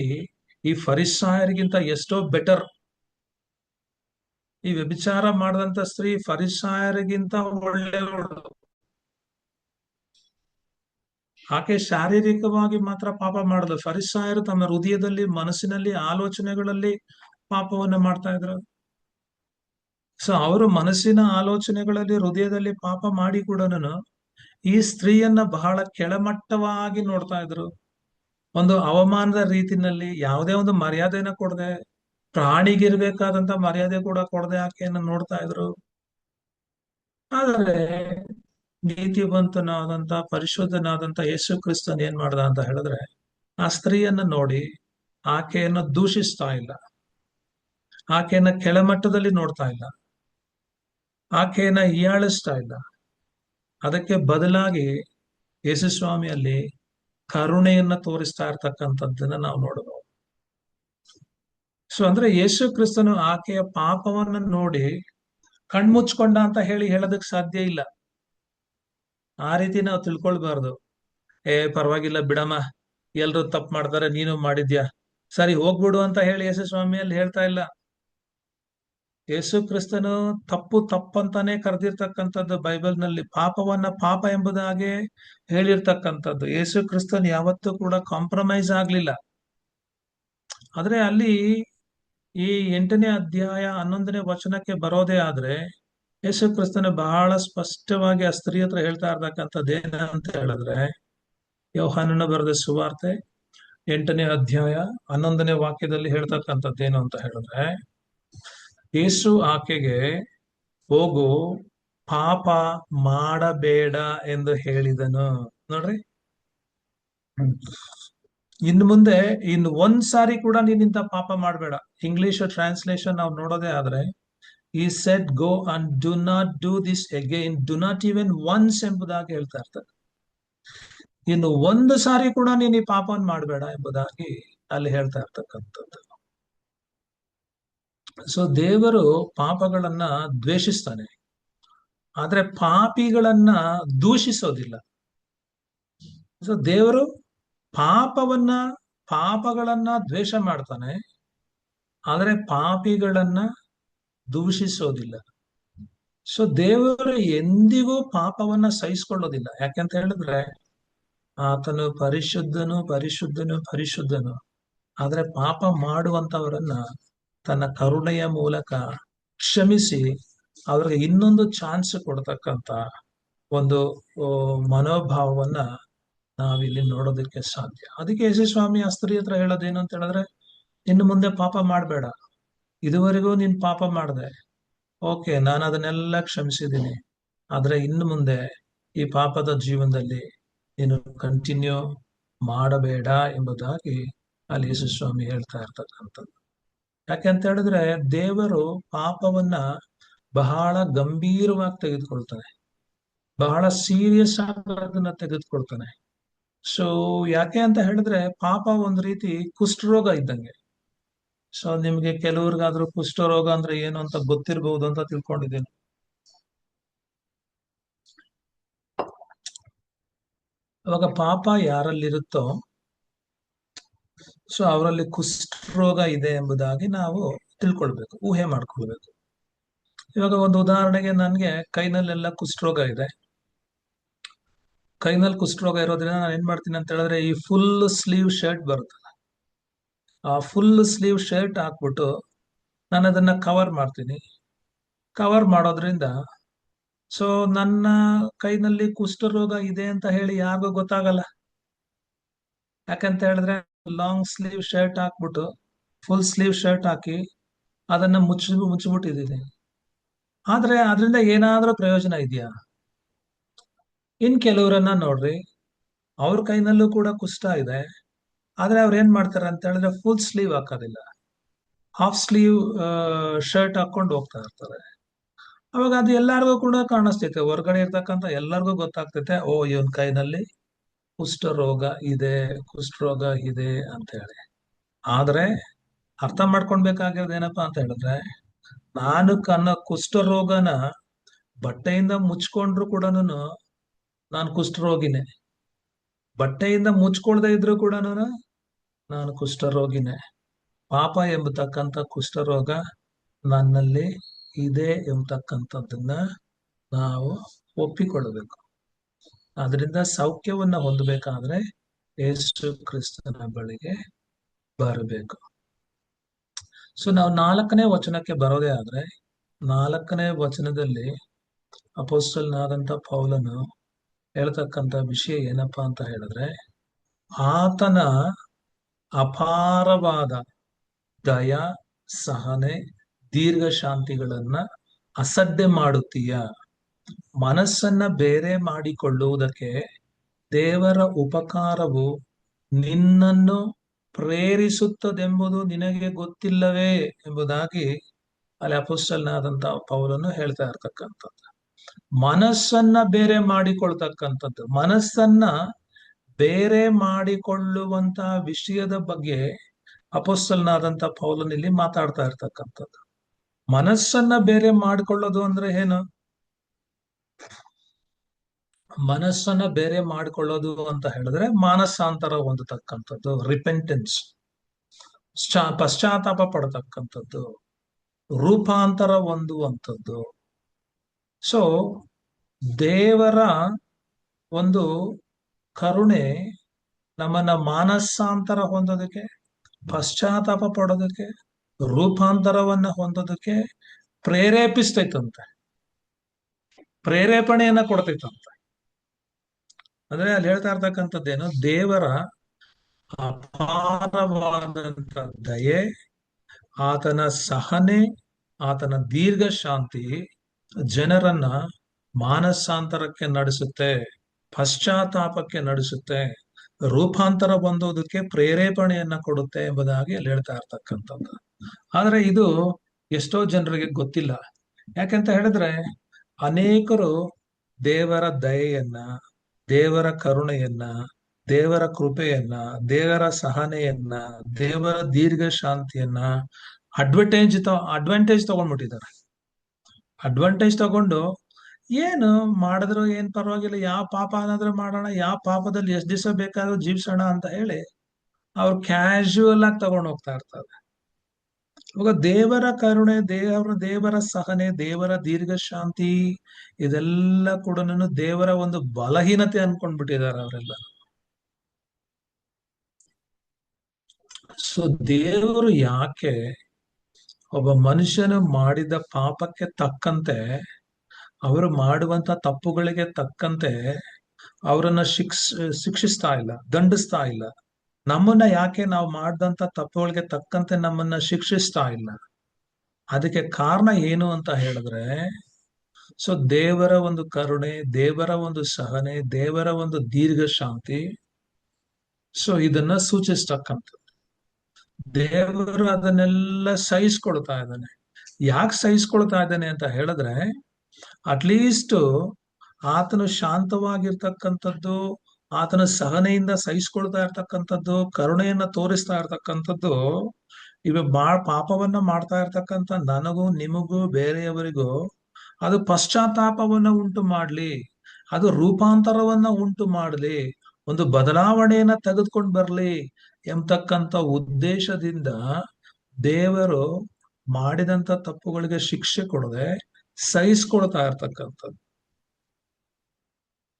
ಈ ಫರಿಸಾಯರಿಗಿಂತ ಎಷ್ಟೋ ಬೆಟರ್. ಈ ವ್ಯಭಿಚಾರ ಮಾಡಿದಂತ ಸ್ತ್ರೀ ಫರಿಸಾಯರಿಗಿಂತ ಒಳ್ಳೆಯವಳು. ಆಕೆ ಶಾರೀರಿಕವಾಗಿ ಮಾತ್ರ ಪಾಪ ಮಾಡಲು, ಫರಿಸಾಯರು ತಮ್ಮ ಹೃದಯದಲ್ಲಿ, ಮನಸ್ಸಿನಲ್ಲಿ, ಆಲೋಚನೆಗಳಲ್ಲಿ ಪಾಪವನ್ನು ಮಾಡ್ತಾ ಇದ್ರು. ಸೊ ಅವರು ಮನಸ್ಸಿನ ಆಲೋಚನೆಗಳಲ್ಲಿ, ಹೃದಯದಲ್ಲಿ ಪಾಪ ಮಾಡಿ ಕೂಡ ಈ ಸ್ತ್ರೀಯನ್ನ ಬಹಳ ಕೆಳಮಟ್ಟವಾಗಿ ನೋಡ್ತಾ ಇದ್ರು. ಒಂದು ಅವಮಾನದ ರೀತಿನಲ್ಲಿ, ಯಾವುದೇ ಒಂದು ಮರ್ಯಾದೆನ ಕೊಡದೆ, ಪ್ರಾಣಿಗಿರ್ಬೇಕಾದಂತ ಮರ್ಯಾದೆ ಕೂಡ ಕೊಡದೆ ಆಕೆಯನ್ನ ನೋಡ್ತಾ ಇದ್ರು. ಆದರೆ ನೀತಿವಂತನಾದಂತ, ಪರಿಶುದ್ಧನಾದಂತ ಯೇಸು ಕ್ರಿಸ್ತನ್ ಏನ್ ಮಾಡ್ದ ಅಂತ ಹೇಳಿದ್ರೆ, ಆ ಸ್ತ್ರೀಯನ್ನ ನೋಡಿ ಆಕೆಯನ್ನ ದೂಷಿಸ್ತಾ ಇಲ್ಲ, ಆಕೆಯನ್ನ ಕೆಳಮಟ್ಟದಲ್ಲಿ ನೋಡ್ತಾ ಇಲ್ಲ, ಆಕೆಯನ್ನ ಹೀಯಾಳಿಸ್ತಾ ಇಲ್ಲ. ಅದಕ್ಕೆ ಬದಲಾಗಿ ಯೇಸುಸ್ವಾಮಿಯಲ್ಲಿ ಕರುಣೆಯನ್ನ ತೋರಿಸ್ತಾ ಇರ್ತಕ್ಕಂಥದ್ದನ್ನ ನಾವು ನೋಡಬಹುದು. ಸೊ ಅಂದ್ರೆ ಯೇಸು ಕ್ರಿಸ್ತನು ಆಕೆಯ ಪಾಪವನ್ನ ನೋಡಿ ಕಣ್ಮುಚ್ಕೊಂಡ ಅಂತ ಹೇಳೋದಕ್ ಸಾಧ್ಯ ಇಲ್ಲ. ಆ ರೀತಿ ನಾವು ತಿಳ್ಕೊಳ್ಬಾರ್ದು. ಪರವಾಗಿಲ್ಲ ಬಿಡಮ್ಮ, ಎಲ್ರು ತಪ್ಪು ಮಾಡ್ತಾರೆ, ನೀನು ಮಾಡಿದ್ಯಾ, ಸರಿ ಹೋಗ್ಬಿಡು ಅಂತ ಹೇಳಿ ಯೇಸು ಸ್ವಾಮಿಯಲ್ಲಿ ಹೇಳ್ತಾ ಇಲ್ಲ. ಯೇಸು ಕ್ರಿಸ್ತನು ತಪ್ಪು ತಪ್ಪಂತಾನೆ ಕರೆದಿರ್ತಕ್ಕಂಥದ್ದು ಬೈಬಲ್ ನಲ್ಲಿ. ಪಾಪವನ್ನ ಪಾಪ ಎಂಬುದಾಗೆ ಹೇಳಿರ್ತಕ್ಕಂಥದ್ದು. ಯೇಸು ಕ್ರಿಸ್ತನ್ ಯಾವತ್ತೂ ಕೂಡ ಕಾಂಪ್ರಮೈಸ್ ಆಗ್ಲಿಲ್ಲ. ಆದ್ರೆ ಅಲ್ಲಿ ಈ 8ನೇ ಅಧ್ಯಾಯ 11ನೇ ವಚನಕ್ಕೆ ಬರೋದೇ ಆದ್ರೆ, ಯೇಸು ಕ್ರಿಸ್ತನ ಬಹಳ ಸ್ಪಷ್ಟವಾಗಿ ಆ ಸ್ತ್ರೀ ಹತ್ರ ಹೇಳ್ತಾ ಇರ್ತಕ್ಕಂಥದ್ದು ಏನಂತ ಹೇಳಿದ್ರೆ, ಯೋಹಾನನ ಬರೆದ ಸುವಾರ್ತೆ 8ನೇ ಅಧ್ಯಾಯ 11ನೇ ವಾಕ್ಯದಲ್ಲಿ ಹೇಳ್ತಕ್ಕಂಥದ್ದೇನು ಅಂತ ಹೇಳಿದ್ರೆ, ಯೇಸು ಆಕೆಗೆ ಹೋಗು, ಪಾಪ ಮಾಡಬೇಡ ಎಂದು ಹೇಳಿದನು. ನೋಡ್ರಿ, ಇನ್ನು ಮುಂದೆ ಒಂದ್ ಸಾರಿ ಕೂಡ ನೀನಿಂತ ಪಾಪ ಮಾಡಬೇಡ. ಇಂಗ್ಲಿಷ್ ಟ್ರಾನ್ಸ್ಲೇಷನ್ ನಾವು ನೋಡೋದೇ ಆದ್ರೆ, ಈ set go and do not do this again, do not even once ಎಂಬುದಾಗಿ ಹೇಳ್ತಾ ಇರ್ತಾರೆ. ಇನ್ನು ಒಂದು ಸಾರಿ ಕೂಡ ನೀನು ಈ ಪಾಪವನ್ನು ಮಾಡಬೇಡ ಎಂಬುದಾಗಿ ಅಲ್ಲಿ ಹೇಳ್ತಾ ಇರ್ತಕ್ಕಂಥದ್ದು. ಸೊ ದೇವರು ಪಾಪಗಳನ್ನ ದ್ವೇಷಿಸ್ತಾನೆ, ಆದ್ರೆ ಪಾಪಿಗಳನ್ನ ದೂಷಿಸೋದಿಲ್ಲ. ಸೊ ದೇವರು ಪಾಪಗಳನ್ನ ದ್ವೇಷ ಮಾಡ್ತಾನೆ, ಆದ್ರೆ ಪಾಪಿಗಳನ್ನ ದೂಷಿಸೋದಿಲ್ಲ. ಸೊ ದೇವರು ಎಂದಿಗೂ ಪಾಪವನ್ನ ಸಹಿಸ್ಕೊಳ್ಳೋದಿಲ್ಲ. ಯಾಕೆಂತ ಹೇಳಿದ್ರೆ ಆತನು ಪರಿಶುದ್ಧನು, ಪರಿಶುದ್ಧನು, ಪರಿಶುದ್ಧನು. ಆದ್ರೆ ಪಾಪ ಮಾಡುವಂತವರನ್ನ ತನ್ನ ಕರುಣೆಯ ಮೂಲಕ ಕ್ಷಮಿಸಿ ಅವ್ರಿಗೆ ಇನ್ನೊಂದು ಚಾನ್ಸ್ ಕೊಡ್ತಕ್ಕಂತ ಒಂದು ಮನೋಭಾವವನ್ನ ನಾವಿಲ್ಲಿ ನೋಡೋದಕ್ಕೆ ಸಾಧ್ಯ. ಅದಕ್ಕೆ ಯೇಸುಸ್ವಾಮಿ ಆ ಸ್ತ್ರೀ ಹತ್ರ ಹೇಳೋದೇನು ಅಂತ ಹೇಳಿದ್ರೆ, ಇನ್ನು ಮುಂದೆ ಪಾಪ ಮಾಡಬೇಡ. ಇದುವರೆಗೂ ನೀನ್ ಪಾಪ ಮಾಡ್ದೆ, ಓಕೆ, ನಾನು ಅದನ್ನೆಲ್ಲ ಕ್ಷಮಿಸಿದ್ದೀನಿ. ಆದ್ರೆ ಇನ್ನು ಮುಂದೆ ಈ ಪಾಪದ ಜೀವನದಲ್ಲಿ ನೀನು ಕಂಟಿನ್ಯೂ ಮಾಡಬೇಡ ಎಂಬುದಾಗಿ ಅಲ್ಲಿ ಯೇಸುಸ್ವಾಮಿ ಹೇಳ್ತಾ ಇರ್ತಕ್ಕಂಥದ್ದು. ಯಾಕೆಂತ ಹೇಳಿದ್ರೆ ದೇವರು ಪಾಪವನ್ನ ಬಹಳ ಗಂಭೀರವಾಗಿ ತೆಗೆದುಕೊಳ್ತಾನೆ, ಬಹಳ ಸೀರಿಯಸ್ ಆಗಿ ಅದನ್ನ ತೆಗೆದುಕೊಳ್ತಾನೆ. ಸೊ ಯಾಕೆ ಅಂತ ಹೇಳಿದ್ರೆ ಪಾಪ ಒಂದ್ ರೀತಿ ಕುಷ್ಠರೋಗ ಇದ್ದಂಗೆ. ಸೊ ನಿಮ್ಗೆ ಕೆಲವ್ರಿಗಾದ್ರೂ ಕುಷ್ಠರೋಗ ಅಂದ್ರೆ ಏನು ಅಂತ ಗೊತ್ತಿರಬಹುದು ಅಂತ ತಿಳ್ಕೊಂಡಿದ್ದೀನಿ. ಅವಾಗ ಪಾಪ ಯಾರಲ್ಲಿರುತ್ತೋ ಸೊ ಅವರಲ್ಲಿ ಕುಷ್ಠರೋಗ ಇದೆ ಎಂಬುದಾಗಿ ನಾವು ತಿಳ್ಕೊಳ್ಬೇಕು, ಊಹೆ ಮಾಡ್ಕೊಳ್ಬೇಕು. ಇವಾಗ ಒಂದು ಉದಾಹರಣೆಗೆ, ನನ್ಗೆ ಕೈನಲ್ಲೆಲ್ಲ ಕುಷ್ಠರೋಗ ಇದೆ. ಕೈನಲ್ಲಿ ಕುಷ್ಠರೋಗ ಇರೋದ್ರಿಂದ ನಾನು ಏನ್ ಮಾಡ್ತೀನಿ ಅಂತ ಹೇಳಿದ್ರೆ, ಈ ಫುಲ್ ಸ್ಲೀವ್ ಶರ್ಟ್ ಬರುತ್ತಲ್ಲ, ಆ ಫುಲ್ ಸ್ಲೀವ್ ಶರ್ಟ್ ಹಾಕ್ಬಿಟ್ಟು ನಾನು ಅದನ್ನ ಕವರ್ ಮಾಡ್ತೀನಿ. ಕವರ್ ಮಾಡೋದ್ರಿಂದ ಸೊ ನನ್ನ ಕೈನಲ್ಲಿ ಕುಷ್ಠರೋಗ ಇದೆ ಅಂತ ಹೇಳಿ ಯಾರಿಗೂ ಗೊತ್ತಾಗಲ್ಲ. ಯಾಕಂತ ಹೇಳಿದ್ರೆ ಲಾಂಗ್ ಸ್ಲೀವ್ ಶರ್ಟ್ ಹಾಕ್ಬಿಟ್ಟು, ಫುಲ್ ಸ್ಲೀವ್ ಶರ್ಟ್ ಹಾಕಿ ಅದನ್ನ ಮುಚ್ಚಿಬಿಟ್ಟಿದ್ದೀನಿ. ಆದ್ರೆ ಅದರಿಂದ ಏನಾದ್ರೂ ಪ್ರಯೋಜನ ಇದೆಯಾ? ಇನ್ ಕೆಲವರನ್ನ ನೋಡ್ರಿ, ಅವ್ರ ಕೈನಲ್ಲೂ ಕೂಡ ಕುಷ್ಠ ಇದೆ, ಆದ್ರೆ ಅವ್ರು ಏನ್ ಮಾಡ್ತಾರೆ ಅಂತ ಹೇಳಿದ್ರೆ ಫುಲ್ ಸ್ಲೀವ್ ಹಾಕೋದಿಲ್ಲ, ಹಾಫ್ ಸ್ಲೀವ್ ಶರ್ಟ್ ಹಾಕೊಂಡು ಹೋಗ್ತಾ ಇರ್ತಾರೆ. ಅವಾಗ ಅದು ಎಲ್ಲಾರ್ಗೂ ಕೂಡ ಕಾಣಿಸ್ತೈತೆ, ಹೊರಗಡೆ ಇರ್ತಕ್ಕಂಥ ಎಲ್ಲರಿಗೂ ಗೊತ್ತಾಗ್ತೈತೆ, ಓ ಇವನ್ ಕೈನಲ್ಲಿ ಕುಷ್ಠರೋಗ ಇದೆ, ಕುಷ್ಠರೋಗ ಇದೆ ಅಂತ ಹೇಳಿ. ಆದ್ರೆ ಅರ್ಥ ಮಾಡ್ಕೊಳ್ಬೇಕಾಗಿರೋದು ಏನಪ್ಪಾ ಅಂತ ಹೇಳಿದ್ರೆ, ನಾನು ಕುಷ್ಠರೋಗನ ಬಟ್ಟೆಯಿಂದ ಮುಚ್ಕೊಂಡ್ರು ಕೂಡ ನಾನು ಕುಷ್ಠರೋಗಿನೇ. ಬಟ್ಟೆಯಿಂದ ಮುಚ್ಕೊಳ್ದೇ ಇದ್ರು ಕೂಡ ನಾನು ಕುಷ್ಠರೋಗಿನೇ. ಪಾಪ ಎಂಬತಕ್ಕಂಥ ಕುಷ್ಠರೋಗ ನನ್ನಲ್ಲಿ ಇದೆ ಎಂಬತಕ್ಕಂಥದ್ದನ್ನ ನಾವು ಒಪ್ಪಿಕೊಳ್ಳಬೇಕು. ಅದರಿಂದ ಸೌಖ್ಯವನ್ನ ಹೊಂದಬೇಕಾದ್ರೆ ಯೇಸು ಕ್ರಿಸ್ತನ ಬಳಿಗೆ ಬರಬೇಕು. ಸೊ ನಾವು 4ನೇ ವಚನಕ್ಕೆ ಬರೋದೇ ಆದ್ರೆ, 4ನೇ ವಚನದಲ್ಲಿ ಅಪೊಸ್ತಲನಾದಂಥ ಪೌಲನು ಹೇಳ್ತಕ್ಕಂಥ ವಿಷಯ ಏನಪ್ಪಾ ಅಂತ ಹೇಳಿದ್ರೆ, ಆತನ ಅಪಾರವಾದ ದಯ, ಸಹನೆ, ದೀರ್ಘ ಶಾಂತಿಗಳನ್ನ ಅಸಡ್ಡೆ ಮಾಡುತ್ತೀಯ. ಮನಸ್ಸನ್ನ ಬೇರೆ ಮಾಡಿಕೊಳ್ಳುವುದಕ್ಕೆ ದೇವರ ಉಪಕಾರವು ನಿನ್ನನ್ನು ಪ್ರೇರಿಸುತ್ತದೆಂಬುದು ನಿನಗೆ ಗೊತ್ತಿಲ್ಲವೇ ಎಂಬುದಾಗಿ ಅಲ್ಲಿ ಅಪೊಸ್ತಲನಾದಂತ ಪೌಲನು ಹೇಳ್ತಾ ಇರ್ತಕ್ಕಂಥದ್ದು. ಮನಸ್ಸನ್ನ ಬೇರೆ ಮಾಡಿಕೊಳ್ತಕ್ಕಂಥದ್ದು, ಮನಸ್ಸನ್ನ ಬೇರೆ ಮಾಡಿಕೊಳ್ಳುವಂತ ವಿಷಯದ ಬಗ್ಗೆ ಅಪೊಸ್ತಲನಾದಂತ ಪೌಲನು ಇಲ್ಲಿ ಮಾತಾಡ್ತಾ ಇರ್ತಕ್ಕಂಥದ್ದು. ಮನಸ್ಸನ್ನ ಬೇರೆ ಮಾಡಿಕೊಳ್ಳೋದು ಅಂದ್ರೆ ಏನು? ಮನಸ್ಸನ್ನ ಬೇರೆ ಮಾಡಿಕೊಳ್ಳೋದು ಅಂತ ಹೇಳಿದ್ರೆ ಮಾನಸಾಂತರ ಹೊಂದತಕ್ಕಂಥದ್ದು, ರಿಪೆಂಟೆನ್ಸ್, ಪಶ್ಚಾತ್ತಾಪ ಪಡತಕ್ಕಂಥದ್ದು, ರೂಪಾಂತರ ಹೊಂದುವಂಥದ್ದು. ಸೊ ದೇವರ ಒಂದು ಕರುಣೆ ನಮ್ಮನ್ನ ಮಾನಸಾಂತರ ಹೊಂದೋದಕ್ಕೆ, ಪಶ್ಚಾತ್ತಾಪ ಪಡೋದಕ್ಕೆ, ರೂಪಾಂತರವನ್ನ ಹೊಂದೋದಕ್ಕೆ ಪ್ರೇರೇಪಿಸ್ತೈತಂತೆ, ಪ್ರೇರೇಪಣೆಯನ್ನ ಕೊಡ್ತೈತಂತೆ. ಅಂದ್ರೆ ಅಲ್ಲಿ ಹೇಳ್ತಾ ಇರ್ತಕ್ಕಂಥದ್ದೇನು, ದೇವರ ಅಪಾರವಾದಂತ ದಯೆ, ಆತನ ಸಹನೆ, ಆತನ ದೀರ್ಘ ಶಾಂತಿ ಜನರನ್ನ ಮಾನಸಾಂತರಕ್ಕೆ ನಡೆಸುತ್ತೆ, ಪಶ್ಚಾತ್ತಾಪಕ್ಕೆ ನಡೆಸುತ್ತೆ, ರೂಪಾಂತರ ಹೊಂದೋದಕ್ಕೆ ಪ್ರೇರೇಪಣೆಯನ್ನ ಕೊಡುತ್ತೆ ಎಂಬುದಾಗಿ ಅಲ್ಲಿ ಹೇಳ್ತಾ ಇರ್ತಕ್ಕಂಥದ್ದು. ಆದ್ರೆ ಇದು ಎಷ್ಟೋ ಜನರಿಗೆ ಗೊತ್ತಿಲ್ಲ. ಯಾಕೆಂತ ಹೇಳಿದ್ರೆ ಅನೇಕರು ದೇವರ ದಯೆಯನ್ನ, ದೇವರ ಕರುಣೆಯನ್ನ, ದೇವರ ಕೃಪೆಯನ್ನ, ದೇವರ ಸಹನೆಯನ್ನ, ದೇವರ ದೀರ್ಘ ಶಾಂತಿಯನ್ನ ಅಡ್ವಾಂಟೇಜ್ ತಗೊಂಡ್ಬಿಟ್ಟಿದ್ದಾರೆ. ಅಡ್ವಾಂಟೇಜ್ ತಗೊಂಡು ಏನು ಮಾಡಿದ್ರು ಏನ್ ಪರವಾಗಿಲ್ಲ, ಯಾವ ಪಾಪ ಏನಾದ್ರೂ ಮಾಡೋಣ, ಯಾವ ಪಾಪದಲ್ಲಿ ಎಷ್ಟ್ ದಿವಸ ಬೇಕಾದ್ರೂ ಜೀವಿಸೋಣ ಅಂತ ಹೇಳಿ ಅವ್ರು ಕ್ಯಾಶುವಲ್ ಆಗಿ ತಗೊಂಡು ಹೋಗ್ತಾ ಇರ್ತಾರೆ. ಇವಾಗ ದೇವರ ಕರುಣೆ, ದೇವರ ಸಹನೆ, ದೇವರ ದೀರ್ಘ ಶಾಂತಿ ಇದೆಲ್ಲ ಕೂಡ ದೇವರ ಒಂದು ಬಲಹೀನತೆ ಅನ್ಕೊಂಡ್ಬಿಟ್ಟಿದ್ದಾರೆ ಅವರೆಲ್ಲ. ಸೊ ದೇವರು ಯಾಕೆ ಒಬ್ಬ ಮನುಷ್ಯನು ಮಾಡಿದ ಪಾಪಕ್ಕೆ ತಕ್ಕಂತೆ, ಅವರು ಮಾಡುವಂತ ತಪ್ಪುಗಳಿಗೆ ತಕ್ಕಂತೆ ಅವರನ್ನ ಶಿಕ್ಷಿಸ್ತಾ ಇಲ್ಲ, ದಂಡಿಸ್ತಾ ಇಲ್ಲ? ನಮ್ಮನ್ನ ಯಾಕೆ ನಾವು ಮಾಡಿದಂತ ತಪ್ಪುಗಳಿಗೆ ತಕ್ಕಂತೆ ನಮ್ಮನ್ನ ಶಿಕ್ಷಿಸ್ತಾ ಇಲ್ಲ? ಅದಕ್ಕೆ ಕಾರಣ ಏನು ಅಂತ ಹೇಳಿದ್ರೆ, ಸೊ ದೇವರ ಒಂದು ಕರುಣೆ, ದೇವರ ಒಂದು ಸಹನೆ, ದೇವರ ಒಂದು ದೀರ್ಘ ಶಾಂತಿ, ಸೊ ಇದನ್ನ ಸೂಚಿಸ್ತಕ್ಕಂಥದ್ದು. ದೇವರು ಅದನ್ನೆಲ್ಲ ಸಹಿಸ್ಕೊಳ್ತಾ ಇದ್ದಾನೆ. ಯಾಕೆ ಸಹಿಸ್ಕೊಳ್ತಾ ಇದ್ದಾನೆ ಅಂತ ಹೇಳಿದ್ರೆ, ಅಟ್ಲೀಸ್ಟ್ ಆತನು ಶಾಂತವಾಗಿರ್ತಕ್ಕಂಥದ್ದು, ಆತನ ಸಹನೆಯಿಂದ ಸಹಿಸ್ಕೊಳ್ತಾ ಇರ್ತಕ್ಕಂಥದ್ದು, ಕರುಣೆಯನ್ನ ತೋರಿಸ್ತಾ ಇರ್ತಕ್ಕಂಥದ್ದು, ಇವ ಪಾಪವನ್ನ ಮಾಡ್ತಾ ಇರ್ತಕ್ಕಂಥ ನನಗೂ ನಿಮಗೂ ಬೇರೆಯವರಿಗೂ ಅದು ಪಶ್ಚಾತ್ತಾಪವನ್ನ ಉಂಟು ಮಾಡ್ಲಿ, ಅದು ರೂಪಾಂತರವನ್ನ ಉಂಟು ಮಾಡ್ಲಿ, ಒಂದು ಬದಲಾವಣೆಯನ್ನ ತೆಗೆದುಕೊಂಡು ಬರ್ಲಿ ಎಂಬತಕ್ಕಂಥ ಉದ್ದೇಶದಿಂದ ದೇವರು ಮಾಡಿದಂತ ತಪ್ಪುಗಳಿಗೆ ಶಿಕ್ಷೆ ಕೊಡದೆ ಸಹಿಸ್ಕೊಳ್ತಾ ಇರ್ತಕ್ಕಂಥದ್ದು.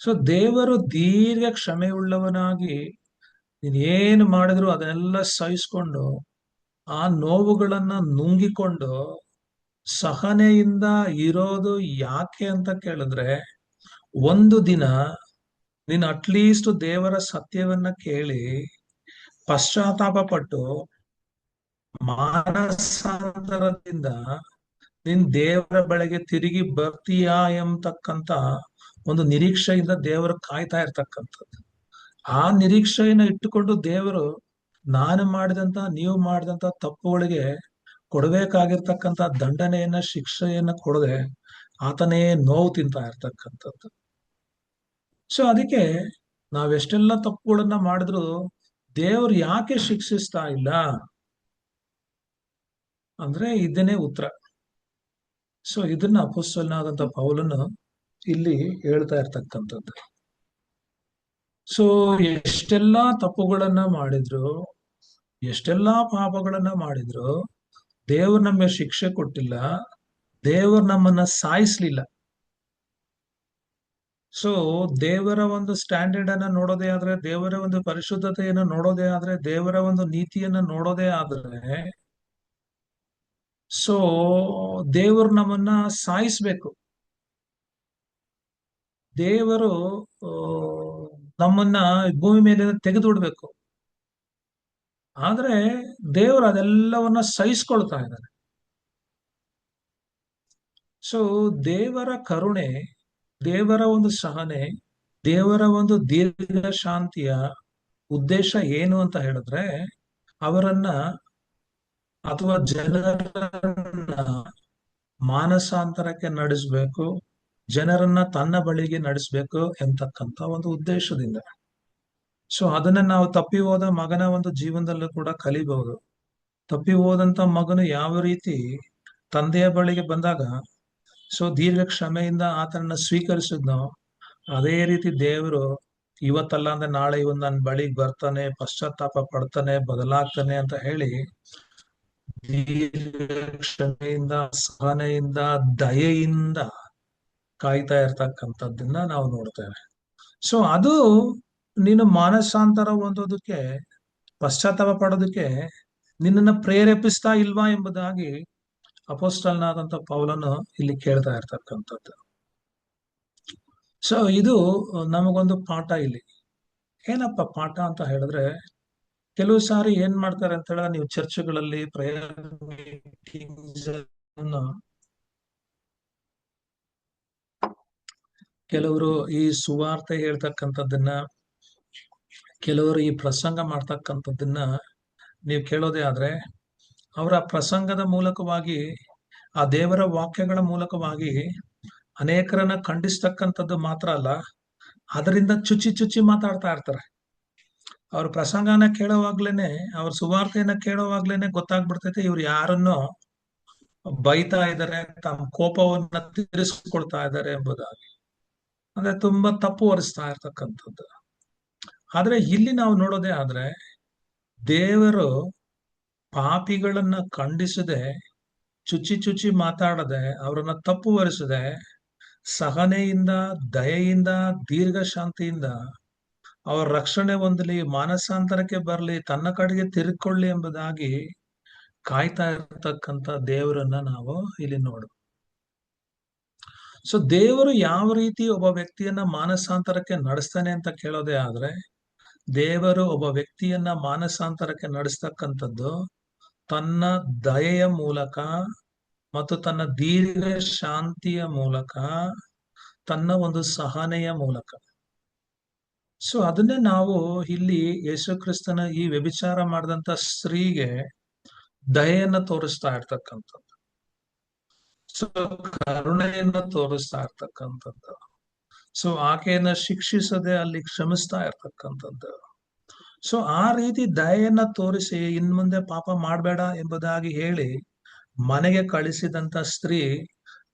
ಸೊ ದೇವರು ದೀರ್ಘ ಕ್ಷಮೆಯುಳ್ಳವನಾಗಿ ನೀನ್ ಏನು ಮಾಡಿದ್ರು ಅದನ್ನೆಲ್ಲ ಸಹಿಸ್ಕೊಂಡು, ಆ ನೋವುಗಳನ್ನ ನುಂಗಿಕೊಂಡು ಸಹನೆಯಿಂದ ಇರೋದು ಯಾಕೆ ಅಂತ ಕೇಳಿದ್ರೆ, ಒಂದು ದಿನ ನೀನ್ ಅಟ್ಲೀಸ್ಟ್ ದೇವರ ಸತ್ಯವನ್ನ ಕೇಳಿ ಪಶ್ಚಾತ್ತಾಪ ಪಟ್ಟು ಮಾನಸಾಂತರದಿಂದ ನೀನ್ ದೇವರ ಬಳಿಗೆ ತಿರುಗಿ ಬರ್ತೀಯಾ ಎಂಬತಕ್ಕಂತ ಒಂದು ನಿರೀಕ್ಷೆಯಿಂದ ದೇವರು ಕಾಯ್ತಾ ಇರ್ತಕ್ಕಂಥದ್ದು. ಆ ನಿರೀಕ್ಷೆಯನ್ನ ಇಟ್ಟುಕೊಂಡು ದೇವರು ನಾನು ಮಾಡಿದಂತ, ನೀವು ಮಾಡಿದಂತ ತಪ್ಪುಗಳಿಗೆ ಕೊಡಬೇಕಾಗಿರ್ತಕ್ಕಂಥ ದಂಡನೆಯನ್ನ, ಶಿಕ್ಷೆಯನ್ನ ಕೊಡದೆ ಆತನೇ ನೋವು ತಿಂತಾ ಇರ್ತಕ್ಕಂಥದ್ದು. ಸೊ ಅದಕ್ಕೆ ನಾವೆಷ್ಟೆಲ್ಲ ತಪ್ಪುಗಳನ್ನ ಮಾಡಿದ್ರು ದೇವ್ರು ಯಾಕೆ ಶಿಕ್ಷಿಸ್ತಾ ಇಲ್ಲ? ಅಂದ್ರೆ ಇದನ್ನೇ ಉತ್ತರ. ಸೊ ಇದನ್ನ ಅಪೊಸ್ತಲನಾದಂತ ಪೌಲನು ಇಲ್ಲಿ ಹೇಳ್ತಾ ಇರ್ತಕ್ಕಂಥದ್ದು. ಸೊ ಎಷ್ಟೆಲ್ಲಾ ತಪ್ಪುಗಳನ್ನ ಮಾಡಿದ್ರು, ಎಷ್ಟೆಲ್ಲಾ ಪಾಪಗಳನ್ನ ಮಾಡಿದ್ರು, ದೇವ್ರು ನಮಗೆ ಶಿಕ್ಷೆ ಕೊಟ್ಟಿಲ್ಲ, ದೇವರು ನಮ್ಮನ್ನ ಸಾಯಿಸ್ಲಿಲ್ಲ. ಸೊ ದೇವರ ಒಂದು ಸ್ಟ್ಯಾಂಡರ್ಡ್ ಅನ್ನ ನೋಡೋದೇ ಆದ್ರೆ, ದೇವರ ಒಂದು ಪರಿಶುದ್ಧತೆಯನ್ನು ನೋಡೋದೇ ಆದ್ರೆ, ದೇವರ ಒಂದು ನೀತಿಯನ್ನ ನೋಡೋದೇ ಆದ್ರೆ, ಸೊ ದೇವರು ನಮ್ಮನ್ನ ಸಾಯಿಸ್ಬೇಕು. ದೇವರು ಆ, ನಮ್ಮನ್ನ ಭೂಮಿ ಮೇಲೆ ತೆಗೆದು ಬಿಡ್ಬೇಕು. ಆದ್ರೆ ದೇವರು ಅದೆಲ್ಲವನ್ನ ಸಹಿಸ್ಕೊಳ್ತಾ ಇದ್ದಾರೆ. ಸೊ ದೇವರ ಕರುಣೆ, ದೇವರ ಒಂದು ಸಹನೆ, ದೇವರ ಒಂದು ದೀರ್ಘ ಶಾಂತಿಯ ಉದ್ದೇಶ ಏನು ಅಂತ ಹೇಳಿದ್ರೆ, ಅವರನ್ನ ಅಥವಾ ಜನರನ್ನ ಮಾನಸಾಂತರಕ್ಕೆ ನಡೆಸಬೇಕು, ಜನರನ್ನ ತನ್ನ ಬಳಿಗೆ ನಡೆಸಬೇಕು ಎಂತಕ್ಕಂತ ಒಂದು ಉದ್ದೇಶದಿಂದ. ಸೊ ಅದನ್ನ ನಾವು ತಪ್ಪಿ ಹೋದ ಮಗನ ಒಂದು ಜೀವನದಲ್ಲೂ ಕೂಡ ಕಲಿಬಹುದು. ತಪ್ಪಿ ಹೋದಂತ ಮಗನು ಯಾವ ರೀತಿ ತಂದೆಯ ಬಳಿಗೆ ಬಂದಾಗ ಸೊ ದೀರ್ಘ ಕ್ಷಮೆಯಿಂದ ಆತನನ್ನ ಸ್ವೀಕರಿಸಿದ್ನೋ, ಅದೇ ರೀತಿ ದೇವರು ಇವತ್ತಲ್ಲ ಅಂದ್ರೆ ನಾಳೆ ಇವನ್ ನನ್ನ ಬಳಿಗೆ ಬರ್ತಾನೆ, ಪಶ್ಚಾತ್ತಾಪ ಪಡ್ತಾನೆ, ಬದಲಾಗ್ತಾನೆ ಅಂತ ಹೇಳಿ ದೀರ್ಘ ಕ್ಷಮೆಯಿಂದ, ಸಹನೆಯಿಂದ, ದಯೆಯಿಂದ ಕಾಯ್ತಾ ಇರ್ತಕ್ಕಂಥದ್ದನ್ನ ನಾವು ನೋಡ್ತೇವೆ. ಸೊ ಅದು ನೀನು ಮಾನಸಾಂತರ ಹೊಂದೋದಕ್ಕೆ, ಪಶ್ಚಾತ್ತಾಪ ಪಡೋದಕ್ಕೆ ನಿನ್ನನ್ನ ಪ್ರೇರೇಪಿಸ್ತಾ ಇಲ್ವಾ ಎಂಬುದಾಗಿ ಅಪೊಸ್ತಲನಾದಂತ ಪೌಲನು ಇಲ್ಲಿ ಕೇಳ್ತಾ ಇರ್ತಕ್ಕಂಥದ್ದು. ಸೊ ಇದು ನಮಗೊಂದು ಪಾಠ ಇಲ್ಲಿ. ಏನಪ್ಪ ಪಾಠ ಅಂತ ಹೇಳಿದ್ರೆ, ಕೆಲವು ಸಾರಿ ಏನ್ ಮಾಡ್ತಾರೆ ಅಂತ ಹೇಳಿದ್ರೆ, ನೀವು ಚರ್ಚ್ಗಳಲ್ಲಿ ಪ್ರೇಯರ್ ಮೀಟಿಂಗ್ಸ್ ಕೆಲವರು ಈ ಸುವಾರ್ತೆ ಹೇಳ್ತಕ್ಕಂಥದ್ದನ್ನ, ಕೆಲವರು ಈ ಪ್ರಸಂಗ ಮಾಡ್ತಕ್ಕಂಥದ್ದನ್ನ ನೀವು ಕೇಳೋದೇ ಆದ್ರೆ, ಅವರ ಪ್ರಸಂಗದ ಮೂಲಕವಾಗಿ, ಆ ದೇವರ ವಾಕ್ಯಗಳ ಮೂಲಕವಾಗಿ ಅನೇಕರನ್ನ ಖಂಡಿಸ್ತಕ್ಕಂಥದ್ದು ಮಾತ್ರ ಅಲ್ಲ, ಅದರಿಂದ ಚುಚ್ಚಿ ಚುಚ್ಚಿ ಮಾತಾಡ್ತಾ ಇರ್ತಾರೆ. ಅವ್ರ ಪ್ರಸಂಗನ ಕೇಳೋವಾಗ್ಲೇನೆ, ಅವ್ರ ಸುವಾರ್ತೆಯನ್ನ ಕೇಳೋವಾಗ್ಲೇನೆ ಗೊತ್ತಾಗ್ಬಿಡ್ತೈತೆ ಇವ್ರು ಯಾರನ್ನೋ ಬೈತಾ ಇದ್ದಾರೆ, ತಮ್ಮ ಕೋಪವನ್ನ ತೀರಿಸ್ಕೊಳ್ತಾ ಇದ್ದಾರೆ ಎಂಬುದಾಗಿ. ಅಂದ್ರೆ ತುಂಬಾ ತಪ್ಪು ಹೊರಿಸ್ತಾ ಇರ್ತಕ್ಕಂಥದ್ದು. ಆದ್ರೆ ಇಲ್ಲಿ ನಾವು ನೋಡೋದೇ ಆದ್ರೆ, ದೇವರು ಪಾಪಿಗಳನ್ನ ಖಂಡಿಸದೆ, ಚುಚ್ಚಿ ಚುಚ್ಚಿ ಮಾತಾಡದೆ, ಅವರನ್ನ ತಪ್ಪು ಹೊರಿಸದೆ, ಸಹನೆಯಿಂದ, ದಯೆಯಿಂದ, ದೀರ್ಘ ಶಾಂತಿಯಿಂದ ಅವರ ರಕ್ಷಣೆ ಹೊಂದಲಿ, ಮಾನಸಾಂತರಕ್ಕೆ ಬರಲಿ, ತನ್ನ ಕಡೆಗೆ ತಿರುಗಿಕೊಳ್ಳಿ ಎಂಬುದಾಗಿ ಕಾಯ್ತಾ ಇರ್ತಕ್ಕಂಥ ದೇವರನ್ನ ನಾವು ಇಲ್ಲಿ ನೋಡು. ಸೊ ದೇವರು ಯಾವ ರೀತಿ ಒಬ್ಬ ವ್ಯಕ್ತಿಯನ್ನ ಮಾನಸಾಂತರಕ್ಕೆ ನಡೆಸ್ತಾನೆ ಅಂತ ಕೇಳೋದೇ ಆದ್ರೆ, ದೇವರು ಒಬ್ಬ ವ್ಯಕ್ತಿಯನ್ನ ಮಾನಸಾಂತರಕ್ಕೆ ನಡೆಸ್ತಕ್ಕಂಥದ್ದು ತನ್ನ ದಯೆಯ ಮೂಲಕ ಮತ್ತು ತನ್ನ ದೀರ್ಘ ಶಾಂತಿಯ ಮೂಲಕ, ತನ್ನ ಒಂದು ಸಹನೆಯ ಮೂಲಕ. ಸೊ ಅದನ್ನೇ ನಾವು ಇಲ್ಲಿ ಯೇಸು ಕ್ರಿಸ್ತನ ಈ ವ್ಯಭಿಚಾರ ಮಾಡಿದಂತ ಸ್ತ್ರೀಗೆ ದಯೆಯನ್ನ ತೋರಿಸ್ತಾ ಇರ್ತಕ್ಕಂಥದ್ದು. ಸೊ ಕರುಣೆಯನ್ನ ತೋರಿಸ್ತಾ ಇರ್ತಕ್ಕಂಥದ್ದು. ಸೊ ಆಕೆಯನ್ನ ಶಿಕ್ಷಿಸದೆ ಅಲ್ಲಿ ಕ್ಷಮಿಸ್ತಾ ಇರ್ತಕ್ಕಂಥದ್ದು. ಸೊ ಆ ರೀತಿ ದಯೆಯನ್ನ ತೋರಿಸಿ ಇನ್ಮುಂದೆ ಪಾಪ ಮಾಡಬೇಡ ಎಂಬುದಾಗಿ ಹೇಳಿ ಮನೆಗೆ ಕಳಿಸಿದಂತ ಸ್ತ್ರೀ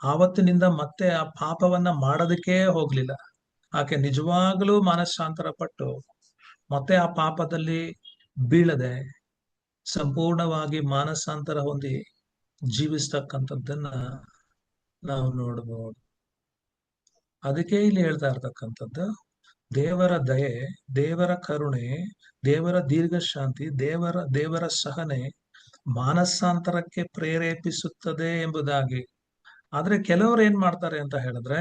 ಆವತ್ತಿನಿಂದ ಮತ್ತೆ ಆ ಪಾಪವನ್ನ ಮಾಡೋದಕ್ಕೇ ಹೋಗ್ಲಿಲ್ಲ. ಆಕೆ ನಿಜವಾಗ್ಲೂ ಮನಸ್ಸಾಂತರ ಪಟ್ಟು ಮತ್ತೆ ಆ ಪಾಪದಲ್ಲಿ ಬೀಳದೆ ಸಂಪೂರ್ಣವಾಗಿ ಮಾನಸಾಂತರ ಹೊಂದಿ ಜೀವಿಸ್ತಕ್ಕಂಥದ್ದನ್ನ ನಾವು ನೋಡಬಹುದು. ಅದಕ್ಕೆ ಇಲ್ಲಿ ಹೇಳ್ತಾ ಇರ್ತಕ್ಕಂಥದ್ದು, ದೇವರ ದಯೆ, ದೇವರ ಕರುಣೆ, ದೇವರ ದೀರ್ಘ ಶಾಂತಿ, ದೇವರ ಸಹನೆ ಮಾನಸಾಂತರಕ್ಕೆ ಪ್ರೇರೇಪಿಸುತ್ತದೆ ಎಂಬುದಾಗಿ. ಆದ್ರೆ ಕೆಲವರು ಏನ್ ಮಾಡ್ತಾರೆ ಅಂತ ಹೇಳಿದ್ರೆ,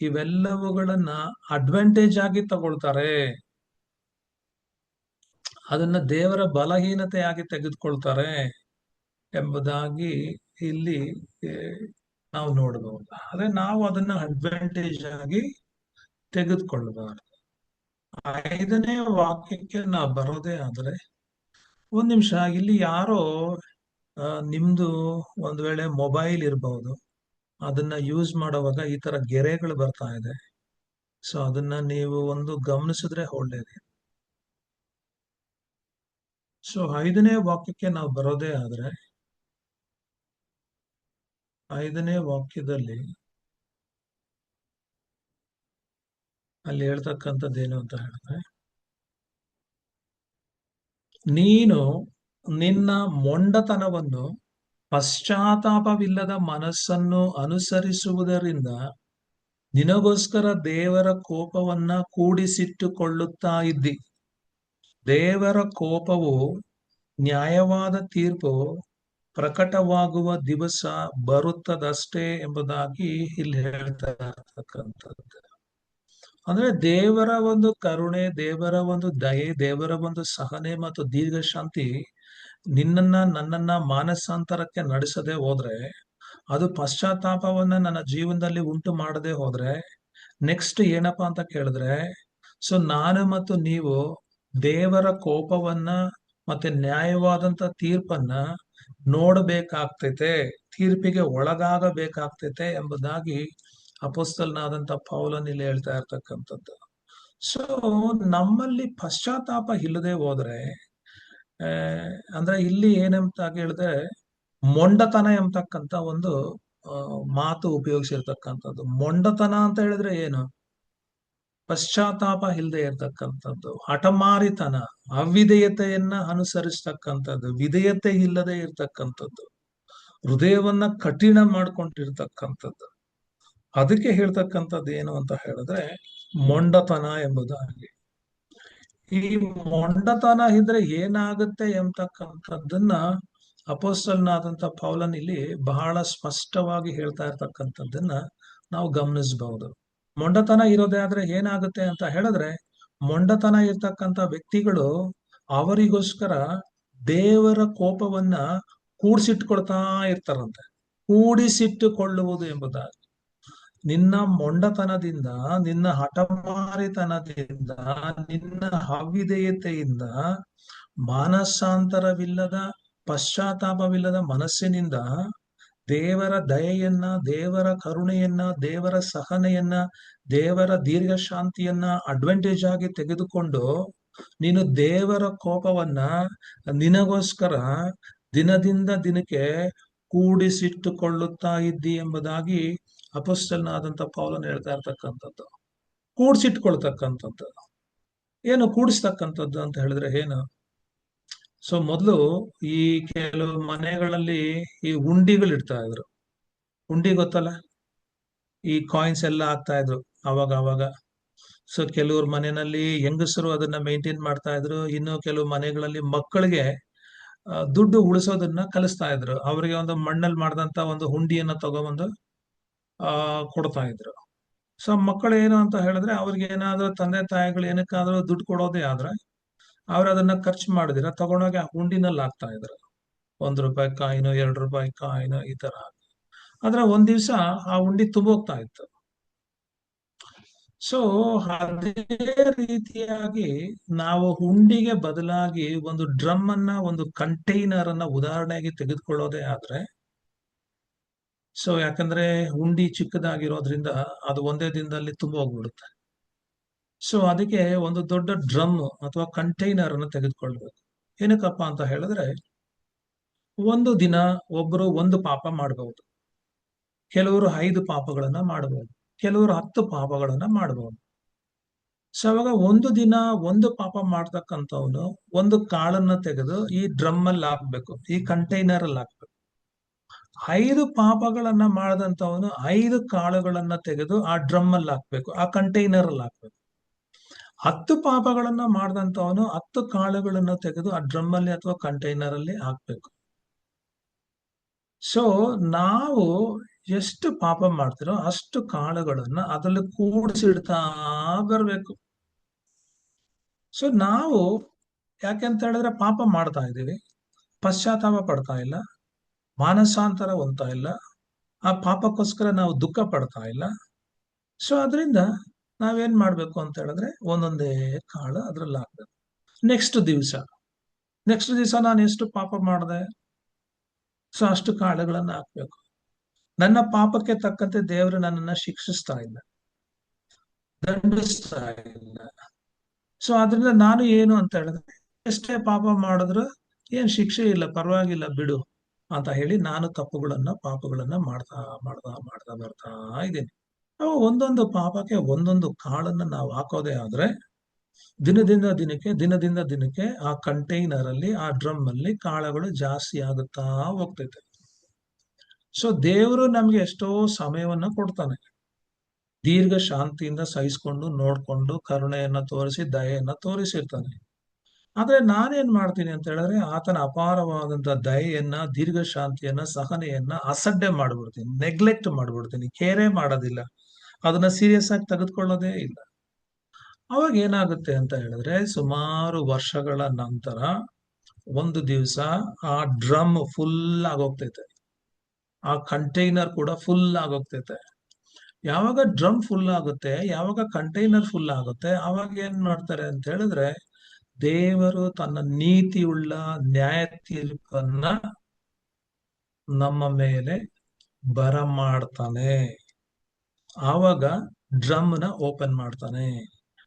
ಇವೆಲ್ಲವುಗಳನ್ನ ಅಡ್ವಾಂಟೇಜ್ ಆಗಿ ತಗೊಳ್ತಾರೆ, ಅದನ್ನ ದೇವರ ಬಲಹೀನತೆಯಾಗಿ ತೆಗೆದುಕೊಳ್ತಾರೆ ಎಂಬುದಾಗಿ ಇಲ್ಲಿ ನಾವು ನೋಡಬಹುದು. ಆದ್ರೆ ನಾವು ಅದನ್ನ ಅಡ್ವಾಂಟೇಜ್ ಆಗಿ ತೆಗೆದುಕೊಳ್ಳಬಾರದು. 5ನೇ ವಾಕ್ಯಕ್ಕೆ ನಾವು ಬರೋದೇ ಆದ್ರೆ, ಒಂದ್ ನಿಮಿಷ, ಇಲ್ಲಿ ಯಾರೋ ನಿಮ್ದು ಒಂದ್ ವೇಳೆ ಮೊಬೈಲ್ ಇರಬಹುದು, ಅದನ್ನ ಯೂಸ್ ಮಾಡುವಾಗ ಈ ತರ ಗೆರೆಗಳು ಬರ್ತಾ ಇದೆ. ಸೊ ಅದನ್ನ ನೀವು ಒಂದು ಗಮನಿಸಿದ್ರೆ ಒಳ್ಳೇದು. ಸೊ 5ನೇ ವಾಕ್ಯಕ್ಕೆ ನಾವು ಬರೋದೇ ಆದ್ರೆ, 5ನೇ ವಾಕ್ಯದಲ್ಲಿ ಅಲ್ಲಿ ಹೇಳ್ತಕ್ಕಂಥದ್ದೇನು ಅಂತ ಹೇಳಿದ್ರೆ, ನೀನು ನಿನ್ನ ಮೊಂಡತನವನ್ನು ಪಶ್ಚಾತ್ತಾಪವಿಲ್ಲದ ಮನಸ್ಸನ್ನು ಅನುಸರಿಸುವುದರಿಂದ ನಿನಗೋಸ್ಕರ ದೇವರ ಕೋಪವನ್ನ ಕೂಡಿಸಿಟ್ಟುಕೊಳ್ಳುತ್ತಾ ಇದ್ದಿ. ದೇವರ ಕೋಪವು, ನ್ಯಾಯವಾದ ತೀರ್ಪು ಪ್ರಕಟವಾಗುವ ದಿವಸ ಬರುತ್ತದಷ್ಟೇ ಎಂಬುದಾಗಿ ಇಲ್ಲಿ ಹೇಳ್ತಾ ಇರ್ತಕ್ಕಂಥದ್ದು. ಅಂದ್ರೆ ದೇವರ ಒಂದು ಕರುಣೆ, ದೇವರ ಒಂದು ದಯೆ, ದೇವರ ಒಂದು ಸಹನೆ ಮತ್ತು ದೀರ್ಘ ಶಾಂತಿ ನಿನ್ನನ್ನ ನನ್ನನ್ನ ಮಾನಸಾಂತರಕ್ಕೆ ನಡೆಸದೆ ಹೋದ್ರೆ, ಅದು ಪಶ್ಚಾತ್ತಾಪವನ್ನ ನನ್ನ ಜೀವನದಲ್ಲಿ ಉಂಟು ಮಾಡದೆ ಹೋದ್ರೆ, ನೆಕ್ಸ್ಟ್ ಏನಪ್ಪಾ ಅಂತ ಕೇಳಿದ್ರೆ, ಸೊ ನಾನು ಮತ್ತು ನೀವು ದೇವರ ಕೋಪವನ್ನ ಮತ್ತೆ ನ್ಯಾಯವಾದಂತ ತೀರ್ಪನ್ನ ನೋಡ್ಬೇಕಾಗ್ತೈತೆ, ತೀರ್ಪಿಗೆ ಒಳಗಾಗಬೇಕಾಗ್ತೈತೆ ಎಂಬುದಾಗಿ ಅಪೊಸ್ತಲನಾದಂತ ಪೌಲನ್ ಇಲ್ಲಿ ಹೇಳ್ತಾ ಇರ್ತಕ್ಕಂಥದ್ದು. ಸೊ ನಮ್ಮಲ್ಲಿ ಪಶ್ಚಾತ್ತಾಪ ಇಲ್ಲದೆ ಹೋದ್ರೆ, ಅಂದ್ರೆ ಇಲ್ಲಿ ಏನಂತ ಹೇಳಿದ್ರೆ ಮೊಂಡತನ ಎಂಬತಕ್ಕಂತ ಒಂದು ಮಾತು ಉಪಯೋಗಿಸಿರ್ತಕ್ಕಂಥದ್ದು. ಮೊಂಡತನ ಅಂತ ಹೇಳಿದ್ರೆ ಏನು? ಪಶ್ಚಾತ್ತಾಪ ಇಲ್ಲದೆ ಇರ್ತಕ್ಕಂಥದ್ದು, ಹಠಮಾರಿತನ, ಅವಿಧೇಯತೆಯನ್ನ ಅನುಸರಿಸ್ತಕ್ಕಂಥದ್ದು, ವಿಧೇಯತೆ ಇಲ್ಲದೆ ಇರ್ತಕ್ಕಂಥದ್ದು, ಹೃದಯವನ್ನ ಕಠಿಣ ಮಾಡ್ಕೊಂಡಿರ್ತಕ್ಕಂಥದ್ದು. ಅದಕ್ಕೆ ಹೇಳ್ತಕ್ಕಂಥದ್ದು ಏನು ಅಂತ ಹೇಳಿದ್ರೆ ಮೊಂಡತನ ಎಂಬುದಾಗಿ. ಈ ಮೊಂಡತನ ಇದ್ರೆ ಏನಾಗುತ್ತೆ ಎಂಬತಕ್ಕಂಥದ್ದನ್ನ ಅಪೊಸ್ತಲನಾದಂತ ಪೌಲನ್ ಇಲ್ಲಿ ಬಹಳ ಸ್ಪಷ್ಟವಾಗಿ ಹೇಳ್ತಾ ಇರ್ತಕ್ಕಂಥದ್ದನ್ನ ನಾವು ಗಮನಿಸಬಹುದು. ಮೊಂಡತನ ಇರೋದೇ ಆದ್ರೆ ಏನಾಗುತ್ತೆ ಅಂತ ಹೇಳಿದ್ರೆ, ಮೊಂಡತನ ಇರ್ತಕ್ಕಂಥ ವ್ಯಕ್ತಿಗಳು ಅವರಿಗೋಸ್ಕರ ದೇವರ ಕೋಪವನ್ನ ಕೂಡಿಸಿಟ್ಕೊಳ್ತಾ ಇರ್ತಾರಂತೆ. ಕೂಡಿಸಿಟ್ಟುಕೊಳ್ಳುವುದು ಎಂಬುದಾಗಿ, ನಿನ್ನ ಮೊಂಡತನದಿಂದ, ನಿನ್ನ ಹಠಮಾರಿತನದಿಂದ, ನಿನ್ನ ಅವಿಧೇಯತೆಯಿಂದ, ಮಾನಸಾಂತರವಿಲ್ಲದ, ಪಶ್ಚಾತ್ತಾಪವಿಲ್ಲದ ಮನಸ್ಸಿನಿಂದ ದೇವರ ದಯೆಯನ್ನ, ದೇವರ ಕರುಣೆಯನ್ನ, ದೇವರ ಸಹನೆಯನ್ನ, ದೇವರ ದೀರ್ಘ ಶಾಂತಿಯನ್ನ ಅಡ್ವಾಂಟೇಜ್ ಆಗಿ ತೆಗೆದುಕೊಂಡು ನೀನು ದೇವರ ಕೋಪವನ್ನ ನಿನಗೋಸ್ಕರ ದಿನದಿಂದ ದಿನಕ್ಕೆ ಕೂಡಿಸಿಟ್ಟುಕೊಳ್ಳುತ್ತಾ ಇದ್ದಿ ಎಂಬುದಾಗಿ ಅಪೊಸ್ತಲನಾದಂತ ಪೌಲನ್ ಹೇಳ್ತಾ ಇರ್ತಕ್ಕಂಥದ್ದು. ಕೂಡಿಸಿಟ್ಕೊಳ್ತಕ್ಕಂಥದ್ದು ಏನು? ಕೂಡಿಸ್ತಕ್ಕಂಥದ್ದು ಅಂತ ಹೇಳಿದ್ರೆ ಏನು? ಸೊ ಮೊದಲು ಈ ಕೆಲವು ಮನೆಗಳಲ್ಲಿ ಈ ಉಂಡಿಗಳು ಇಡ್ತಾ ಇದ್ರು. ಉಂಡಿ ಗೊತ್ತಲ್ಲ, ಈ ಕಾಯಿನ್ಸ್ ಎಲ್ಲ ಹಾಕ್ತಾ ಇದ್ರು ಅವಾಗ ಅವಾಗ. ಸೊ ಕೆಲವ್ರ ಮನೆಯಲ್ಲಿ ಹೆಂಗಸರು ಅದನ್ನ ಮೇಂಟೈನ್ ಮಾಡ್ತಾ ಇದ್ರು. ಇನ್ನು ಕೆಲವು ಮನೆಗಳಲ್ಲಿ ಮಕ್ಕಳಿಗೆ ದುಡ್ಡು ಉಳಿಸೋದನ್ನ ಕಲಿಸ್ತಾ ಇದ್ರು. ಅವರಿಗೆ ಒಂದು ಮಣ್ಣಲ್ಲಿ ಮಾಡಿದಂತ ಒಂದು ಹುಂಡಿಯನ್ನ ತಗೊಬಂದು ಕೊಡ್ತಾ ಇದ್ರು. ಸೊ ಮಕ್ಕಳು ಏನು ಅಂತ ಹೇಳಿದ್ರೆ, ಅವ್ರಿಗೆ ಏನಾದ್ರೂ ತಂದೆ ತಾಯಿಗಳು ಏನಕ್ಕಾದ್ರೂ ದುಡ್ಡು ಕೊಡೋದೇ ಆದ್ರೆ ಅವ್ರು ಅದನ್ನ ಖರ್ಚು ಮಾಡಿದಿರ ತಗೊಂಡೋಗಿ ಆ ಹುಂಡಿನಲ್ಲಿ ಹಾಕ್ತಾ ಇದ್ರು. ₹1 ಕಾಯಿನು, ₹2 ಕಾಯಿನು, ಈ ತರ. ಆದ್ರೆ ಒಂದ್ ದಿವ್ಸ ಆ ಹುಂಡಿ ತುಂಬೋಗ್ತಾ ಇತ್ತು. ಸೊ ಅದೇ ರೀತಿಯಾಗಿ ನಾವು ಹುಂಡಿಗೆ ಬದಲಾಗಿ ಒಂದು ಡ್ರಮ್ ಅನ್ನ, ಒಂದು ಕಂಟೈನರ್ ಅನ್ನ ಉದಾಹರಣೆಗೆ ತೆಗೆದುಕೊಳ್ಳೋದೇ ಆದ್ರೆ, ಸೊ ಯಾಕಂದ್ರೆ ಹುಂಡಿ ಚಿಕ್ಕದಾಗಿರೋದ್ರಿಂದ ಅದು ಒಂದೇ ದಿನದಲ್ಲಿ ತುಂಬ ಹೋಗ್ಬಿಡುತ್ತೆ. ಸೊ ಅದಕ್ಕೆ ಒಂದು ದೊಡ್ಡ ಡ್ರಮ್ ಅಥವಾ ಕಂಟೈನರ್ ಅನ್ನು ತೆಗೆದುಕೊಳ್ಬೇಕು. ಏನಕ್ಕಪ್ಪ ಅಂತ ಹೇಳಿದ್ರೆ, ಒಂದು ದಿನ ಒಬ್ಬರು ಒಂದು ಪಾಪ ಮಾಡಬಹುದು, ಕೆಲವರು 5 ಪಾಪಗಳನ್ನ ಮಾಡಬಹುದು, ಕೆಲವರು 10 ಪಾಪಗಳನ್ನ ಮಾಡಬಹುದು. ಸೊ ಅವಾಗ ಒಂದು ದಿನ ಒಂದು ಪಾಪ ಮಾಡ್ತಕ್ಕಂಥವನು ಒಂದು ಕಾಳನ್ನ ತೆಗೆದು ಈ ಡ್ರಮ್ ಅಲ್ಲಿ ಹಾಕ್ಬೇಕು, ಈ ಕಂಟೈನರ್ ಅಲ್ಲಿ ಹಾಕ್ಬೇಕು. 5 ಪಾಪಗಳನ್ನ ಮಾಡದಂತವನು 5 ಕಾಳುಗಳನ್ನ ತೆಗೆದು ಆ ಡ್ರಮ್ ಅಲ್ಲಿ ಹಾಕ್ಬೇಕು, ಆ ಕಂಟೈನರ್ ಅಲ್ಲಿ ಹಾಕ್ಬೇಕು. 10 ಪಾಪಗಳನ್ನ ಮಾಡದಂತವನು 10 ಕಾಳುಗಳನ್ನು ತೆಗೆದು ಆ ಡ್ರಮ್ ಅಲ್ಲಿ ಅಥವಾ ಕಂಟೈನರ್ ಅಲ್ಲಿ ಹಾಕ್ಬೇಕು. ಸೊ ನಾವು ಎಷ್ಟು ಪಾಪ ಮಾಡ್ತಿರೋ ಅಷ್ಟು ಕಾಳುಗಳನ್ನ ಅದರಲ್ಲಿ ಕೂಡಿಸಿಡ್ತಾ ಬರ್ಬೇಕು. ಸೊ ನಾವು ಯಾಕೆಂತ ಹೇಳಿದ್ರೆ ಪಾಪ ಮಾಡ್ತಾ ಇದ್ದೀವಿ, ಪಶ್ಚಾತ್ತಾಪ ಪಡ್ತಾ ಇಲ್ಲ, ಮಾನಸಾಂತರ ಹೊಂದ್ತಾ ಇಲ್ಲ, ಆ ಪಾಪಕ್ಕೋಸ್ಕರ ನಾವು ದುಃಖ ಪಡ್ತಾ ಇಲ್ಲ. ಸೊ ಅದರಿಂದ ನಾವೇನ್ ಮಾಡ್ಬೇಕು ಅಂತ ಹೇಳಿದ್ರೆ ಒಂದೊಂದೇ ಕಾಳು ಅದ್ರಲ್ಲಿ ಹಾಕ್ಬೇಕು. ನೆಕ್ಸ್ಟ್ ದಿವಸ ನಾನು ಎಷ್ಟು ಪಾಪ ಮಾಡಿದೆ, ಸೊ ಅಷ್ಟು ಕಾಳುಗಳನ್ನ ಹಾಕ್ಬೇಕು. ನನ್ನ ಪಾಪಕ್ಕೆ ತಕ್ಕಂತೆ ದೇವರು ನನ್ನನ್ನ ಶಿಕ್ಷಿಸ್ತಾ ಇಲ್ಲ, ದಂಡಿಸ್ತಾ ಇಲ್ಲ. ಸೊ ಅದರಿಂದ ನಾನು ಏನು ಅಂತ ಹೇಳಿದ್ರೆ, ಎಷ್ಟೇ ಪಾಪ ಮಾಡಿದ್ರು ಏನ್ ಶಿಕ್ಷೆ ಇಲ್ಲ, ಪರವಾಗಿಲ್ಲ ಬಿಡು, ಅಂತ ಹೇಳಿ ನಾನು ಪಾಪಗಳನ್ನ ಮಾಡ್ತಾ ಬರ್ತಾ ಇದ್ದೀನಿ. ಅವು ಒಂದೊಂದು ಪಾಪಕ್ಕೆ ಒಂದೊಂದು ಕಾಳನ್ನ ನಾವು ಹಾಕೋದೇ ಆದ್ರೆ ದಿನದಿಂದ ದಿನಕ್ಕೆ ಆ ಕಂಟೈನರ್ ಅಲ್ಲಿ, ಆ ಡ್ರಮ್ ಅಲ್ಲಿ ಕಾಳಗಳು ಜಾಸ್ತಿ ಆಗುತ್ತಾ ಹೋಗ್ತೈತೆ. ಸೊ ದೇವರು ನಮ್ಗೆ ಎಷ್ಟೋ ಸಮಯವನ್ನ ಕೊಡ್ತಾನೆ, ದೀರ್ಘ ಶಾಂತಿಯಿಂದ ಸಹಿಸ್ಕೊಂಡು ನೋಡ್ಕೊಂಡು ಕರುಣೆಯನ್ನ ತೋರಿಸಿ ದಯೆಯನ್ನ ತೋರಿಸಿರ್ತಾನೆ. ಆದ್ರೆ ನಾನೇನ್ ಮಾಡ್ತೀನಿ ಅಂತ ಹೇಳಿದ್ರೆ ಆತನ ಅಪಾರವಾದಂತ ದಯೆಯನ್ನ, ದೀರ್ಘ ಶಾಂತಿಯನ್ನ, ಸಹನೆಯನ್ನ ಅಸಡ್ಡೆ ಮಾಡ್ಬಿಡ್ತೀನಿ, ನೆಗ್ಲೆಕ್ಟ್ ಮಾಡ್ಬಿಡ್ತೀನಿ, ಕೇರೆ ಮಾಡೋದಿಲ್ಲ, ಅದನ್ನ ಸೀರಿಯಸ್ ಆಗಿ ತೆಗೆದುಕೊಳ್ಳೋದೇ ಇಲ್ಲ. ಅವಾಗ ಏನಾಗುತ್ತೆ ಅಂತ ಹೇಳಿದ್ರೆ ಸುಮಾರು ವರ್ಷಗಳ ನಂತರ ಒಂದು ದಿವಸ ಆ ಡ್ರಮ್ ಫುಲ್ ಆಗೋಗ್ತೈತೆ, ಆ ಕಂಟೈನರ್ ಕೂಡ ಫುಲ್ ಆಗೋಗ್ತೈತೆ. ಯಾವಾಗ ಡ್ರಮ್ ಫುಲ್ ಆಗುತ್ತೆ, ಯಾವಾಗ ಕಂಟೈನರ್ ಫುಲ್ ಆಗುತ್ತೆ, ಅವಾಗ ಏನ್ ಮಾಡ್ತಾರೆ ಅಂತ ಹೇಳಿದ್ರೆ ದೇವರು ತನ್ನ ನೀತಿಯುಳ್ಳ ನ್ಯಾಯ ತೀರ್ಪನ್ನ ನಮ್ಮ ಮೇಲೆ ಬರಮಾಡ್ತಾನೆ. ಆವಾಗ ಡ್ರಮ್ನ ಓಪನ್ ಮಾಡ್ತಾನೆ,